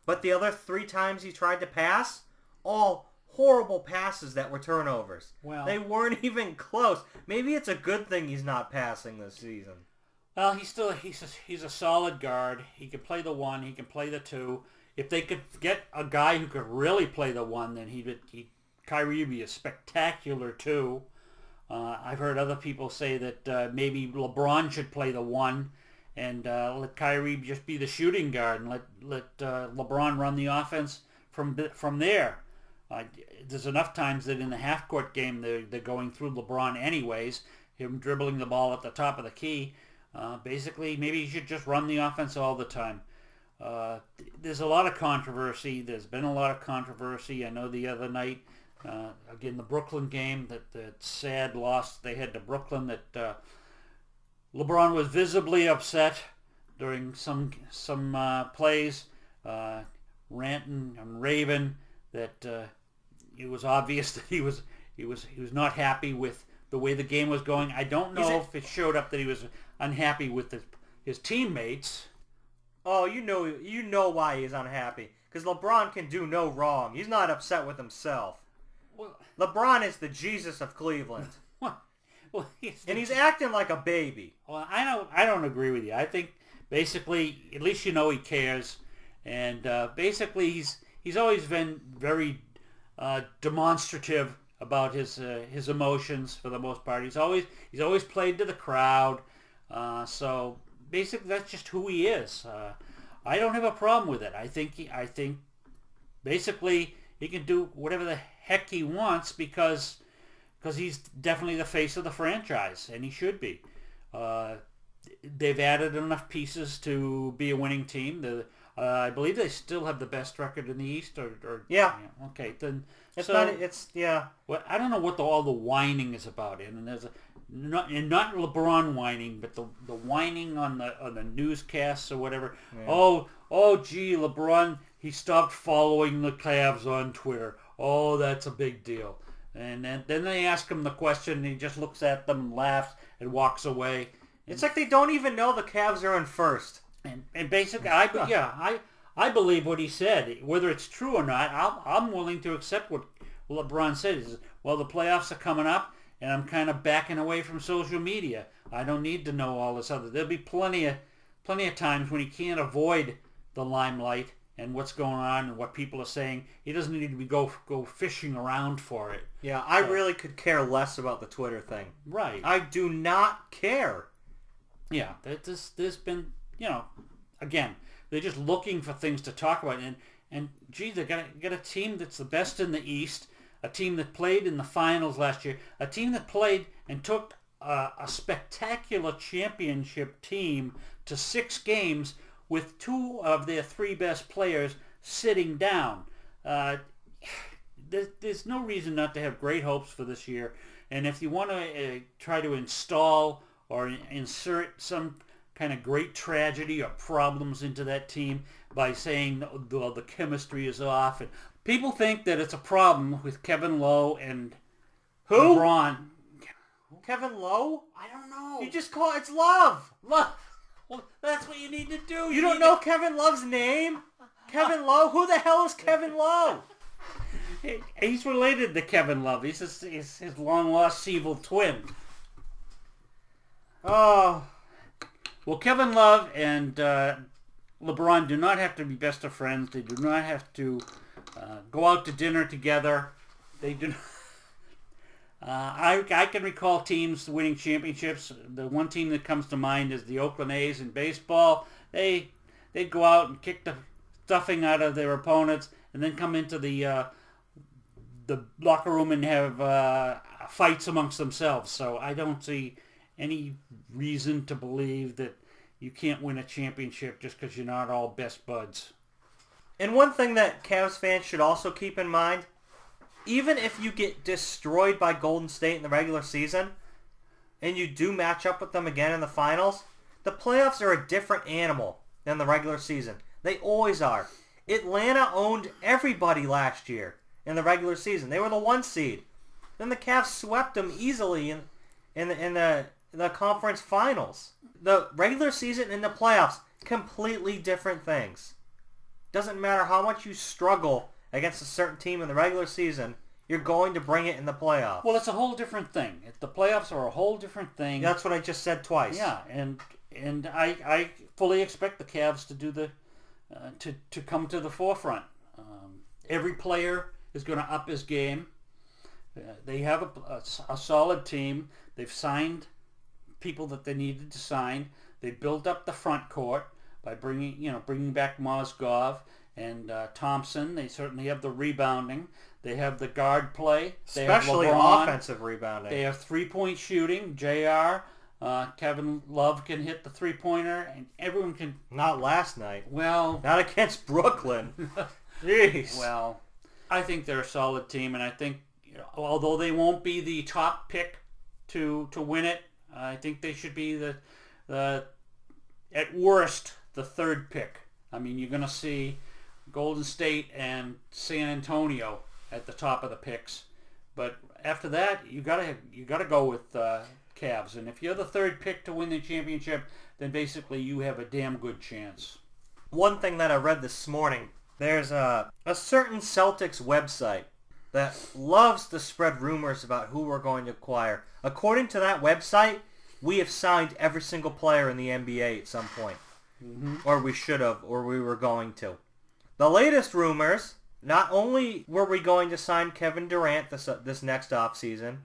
But the other 3 times he tried to pass, all horrible passes that were turnovers. Well, they weren't even close. Maybe it's a good thing he's not passing this season. Well, he's a solid guard. He can play the 1. He can play the 2. If they could get a guy who could really play the 1, then Kyrie would be a spectacular 2. I've heard other people say that maybe LeBron should play the 1 and let Kyrie just be the shooting guard and let LeBron run the offense from there. There's enough times that in the half-court game they're going through LeBron anyways, him dribbling the ball at the top of the key. Basically, maybe he should just run the offense all the time. There's a lot of controversy. There's been a lot of controversy. I know the other night, again, the Brooklyn game, that sad loss they had to Brooklyn, that LeBron was visibly upset during some plays, ranting and raving that it was obvious that he was not happy with the way the game was going. I don't know if it showed up that he was unhappy with his teammates. Oh, you know why he's unhappy. Because LeBron can do no wrong. He's not upset with himself. Well, LeBron is the Jesus of Cleveland. Well, he's acting like a baby. Well, I don't agree with you. I think basically, at least he cares, and basically he's always been very demonstrative about his emotions for the most part. He's always played to the crowd. So basically, that's just who he is. I don't have a problem with it. I think basically he can do whatever the heck he wants because he's definitely the face of the franchise, and he should be. They've added enough pieces to be a winning team. I believe they still have the best record in the East. Yeah. Okay, then. Well, I don't know what all the whining is about, and there's not LeBron whining, but the whining on the newscasts or whatever. Yeah. Oh, gee, LeBron, he stopped following the Cavs on Twitter. Oh, that's a big deal. And then they ask him the question, and he just looks at them, laughs, and walks away. It's like they don't even know the Cavs are in first. And basically, I believe what he said. Whether it's true or not, I'm willing to accept LeBron said is, well, the playoffs are coming up, and I'm kind of backing away from social media. I don't need to know all this other. There'll be plenty of times when he can't avoid the limelight and what's going on and what people are saying. He doesn't need to be go fishing around for it. Yeah, I really could care less about the Twitter thing. Right. I do not care. Yeah, there's been, again, they're just looking for things to talk about. And gee, they got a team that's the best in the East, a team that played in the finals last year, a team that played and took a spectacular championship team to 6 games with 2 of their 3 best players sitting down. There's no reason not to have great hopes for this year. And if you want to try to install or insert some kind of great tragedy or problems into that team by saying the chemistry is off, and people think that it's a problem with Kevin Lowe and LeBron. Kevin Lowe? I don't know. You just call it's Love. Love. Well, that's what you need to do. You don't know Kevin Love's name? Kevin Lowe? Who the hell is Kevin Lowe? He's related to Kevin Love. He's his long-lost evil twin. Oh. Well, Kevin Love and LeBron do not have to be best of friends. They do not have to go out to dinner together. They do not. I can recall teams winning championships. The one team that comes to mind is the Oakland A's in baseball. They'd go out and kick the stuffing out of their opponents and then come into the locker room and have fights amongst themselves. So I don't see any reason to believe that you can't win a championship just because you're not all best buds. And one thing that Cavs fans should also keep in mind, even if you get destroyed by Golden State in the regular season, and you do match up with them again in the finals, the playoffs are a different animal than the regular season. They always are. Atlanta owned everybody last year in the regular season. They were the 1 seed. Then the Cavs swept them easily in the conference finals. The regular season and the playoffs, completely different things. Doesn't matter how much you struggle against a certain team in the regular season, you're going to bring it in the playoffs. Well, it's a whole different thing. The playoffs are a whole different thing. That's what I just said twice. Yeah, and I fully expect the Cavs to do to come to the forefront. Every player is going to up his game. They have a solid team. They've signed people that they needed to sign. They built up the front court by bringing back Mozgov and Thompson. They certainly have the rebounding. They have the guard play. They Especially have LeBron. Offensive rebounding. They have 3-point shooting. JR, Kevin Love can hit the 3-pointer, and everyone can. Not last night. Well, not against Brooklyn. Jeez. Well, I think they're a solid team, and I think although they won't be the top pick to win it, I think they should be the at worst the 3rd pick. I mean, you're going to see Golden State and San Antonio at the top of the picks, but after that, you gotta go with Cavs. And if you're the 3rd pick to win the championship, then basically you have a damn good chance. One thing that I read this morning, there's a certain Celtics website that loves to spread rumors about who we're going to acquire. According to that website, we have signed every single player in the NBA at some point. Mm-hmm. Or we should have, or we were going to. The latest rumors, not only were we going to sign Kevin Durant this next offseason,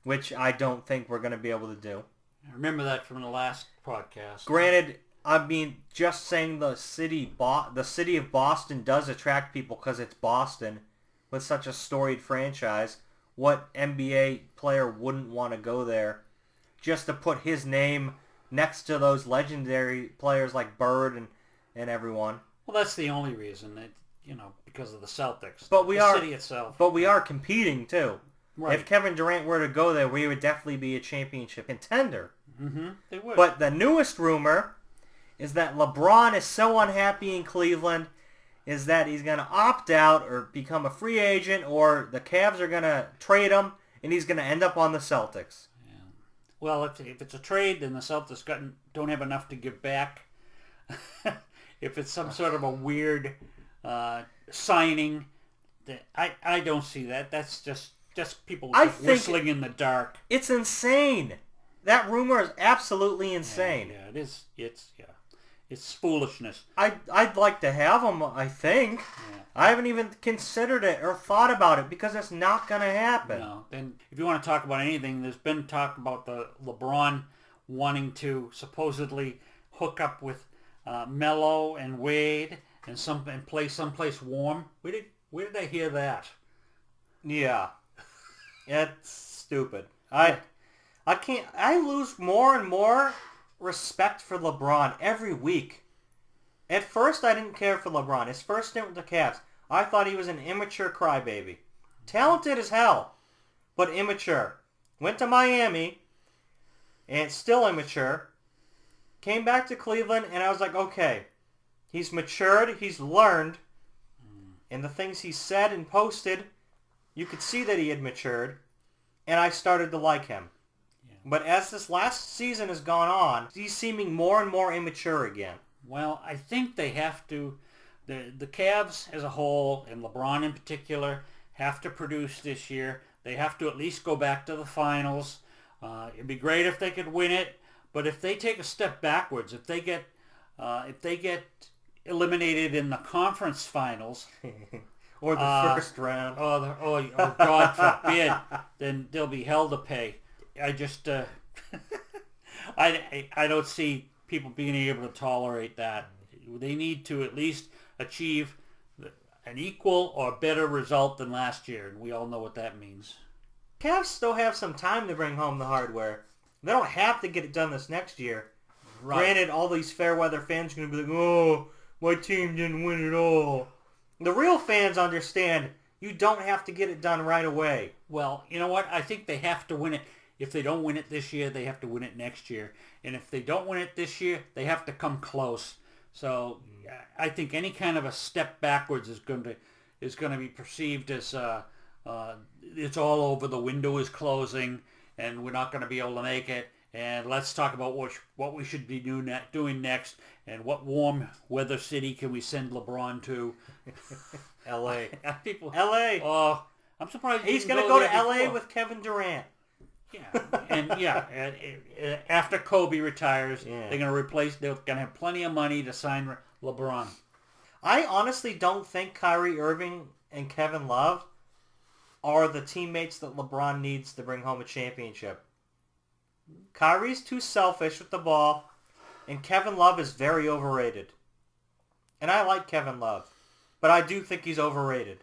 which I don't think we're going to be able to do. I remember that from the last podcast. Granted, I mean, just saying the city of Boston does attract people because it's Boston with such a storied franchise. What NBA player wouldn't want to go there just to put his name next to those legendary players like Bird and everyone? Well, that's the only reason, because of the Celtics. But the city itself. But we are competing too. Right. If Kevin Durant were to go there, we would definitely be a championship contender. Mm-hmm. They would. But the newest rumor is that LeBron is so unhappy in Cleveland is that he's going to opt out or become a free agent, or the Cavs are going to trade him and he's going to end up on the Celtics. Yeah. Well, if it's a trade, then the Celtics don't have enough to give back. If it's some sort of a weird signing, I don't see that. That's just people I just think whistling in the dark. It's insane. That rumor is absolutely insane. Yeah, it is. It's foolishness. I'd like to have him, I think. Yeah. I haven't even considered it or thought about it because it's not going to happen. No. Then if you want to talk about anything, there's been talk about the LeBron wanting to supposedly hook up with Melo and Wade and play someplace warm. Where did I hear that? Yeah. It's stupid. I can't. I lose more and more respect for LeBron every week. At first, I didn't care for LeBron. His first stint with the Cavs, I thought he was an immature crybaby. Talented as hell, but immature. Went to Miami, and still immature. Came back to Cleveland, and I was like, okay, he's matured, he's learned, and the things he said and posted, you could see that he had matured, and I started to like him. Yeah. But as this last season has gone on, he's seeming more and more immature again. Well, I think they have to, the Cavs as a whole, and LeBron in particular, have to produce this year. They have to at least go back to the finals. It'd be great if they could win it, but if they take a step backwards, if they get eliminated in the conference finals, or the first round, oh God forbid, then they'll be hell to pay. I just I don't see people being able to tolerate that. They need to at least achieve an equal or better result than last year, and we all know what that means. Cavs still have some time to bring home the hardware. They don't have to get it done this next year. Right. Granted, all these fair weather fans are going to be like, oh, my team didn't win it all. The real fans understand you don't have to get it done right away. Well, you know what? I think they have to win it. If they don't win it this year, they have to win it next year. And if they don't win it this year, they have to come close. So I think any kind of a step backwards is going to be perceived as it's all over, the window is closing, and we're not going to be able to make it. And let's talk about what we should be doing next, and what warm weather city can we send LeBron to? L.A. L.A. Oh, I'm surprised he's going to go to L.A. with Kevin Durant. Yeah, and after Kobe retires, they're going to replace. They're going to have plenty of money to sign LeBron. I honestly don't think Kyrie Irving and Kevin Love are the teammates that LeBron needs to bring home a championship. Kyrie's too selfish with the ball, and Kevin Love is very overrated. And I like Kevin Love, but I do think he's overrated.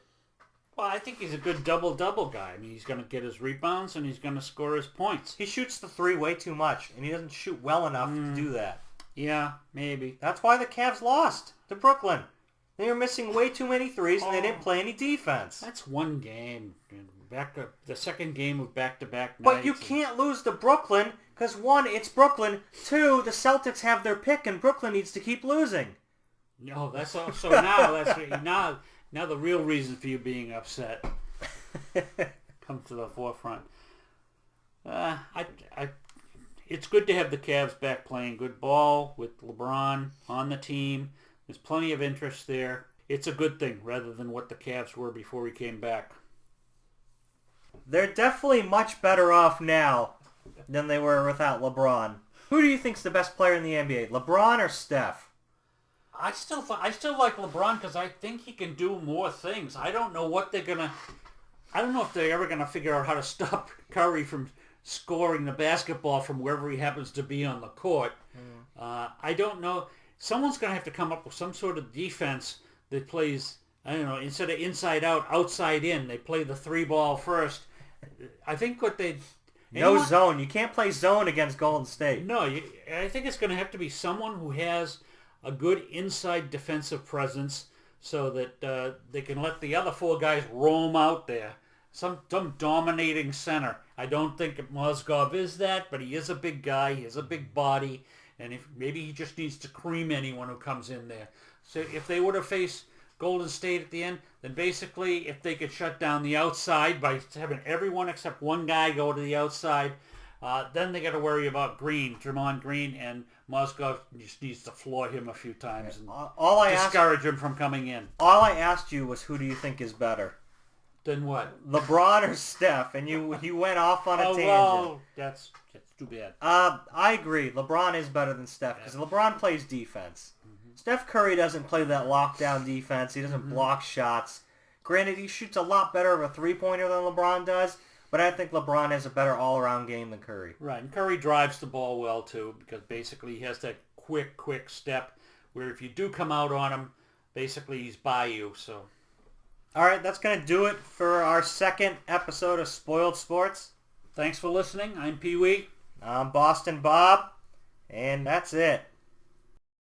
Well, I think he's a good double-double guy. I mean, he's going to get his rebounds and he's going to score his points. He shoots the three way too much, and he doesn't shoot well enough to do that. Yeah, maybe. That's why the Cavs lost to Brooklyn. They were missing way too many threes, and they didn't play any defense. That's one game. The second game of back-to-back nights. But you can't lose to Brooklyn, because one, it's Brooklyn. Two, the Celtics have their pick, and Brooklyn needs to keep losing. No, that's all. So now the real reason for you being upset comes to the forefront. It's good to have the Cavs back playing good ball with LeBron on the team. There's plenty of interest there. It's a good thing rather than what the Cavs were before he came back. They're definitely much better off now than they were without LeBron. Who do you think's the best player in the NBA, LeBron or Steph? I still like LeBron because I think he can do more things. I don't know what they're gonna. I don't know if they're ever gonna figure out how to stop Curry from scoring the basketball from wherever he happens to be on the court. I don't know. Someone's gonna have to come up with some sort of defense that plays. I don't know. Instead of inside out, outside in, they play the three ball first. I think what they. No zone. You can't play zone against Golden State. No, I think it's going to have to be someone who has a good inside defensive presence so that they can let the other four guys roam out there. Some dominating center. I don't think Mozgov is that, but he is a big guy. He has a big body, and maybe he just needs to cream anyone who comes in there. So if they were to face Golden State at the end, then basically if they could shut down the outside by having everyone except one guy go to the outside, then they got to worry about Draymond Green, and Mozgov just needs to floor him a few times and discourage him from coming in. All I asked you was, who do you think is better? Then what? LeBron or Steph, and you went off on a tangent. Well, that's too bad. I agree. LeBron is better than Steph because LeBron plays defense. Steph Curry doesn't play that lockdown defense. He doesn't block shots. Granted, he shoots a lot better of a three-pointer than LeBron does, but I think LeBron has a better all-around game than Curry. Right, and Curry drives the ball well, too, because basically he has that quick step where if you do come out on him, basically he's by you, so... All right, that's going to do it for our second episode of Spoiled Sports. Thanks for listening. I'm Pee-wee. I'm Boston Bob, and that's it.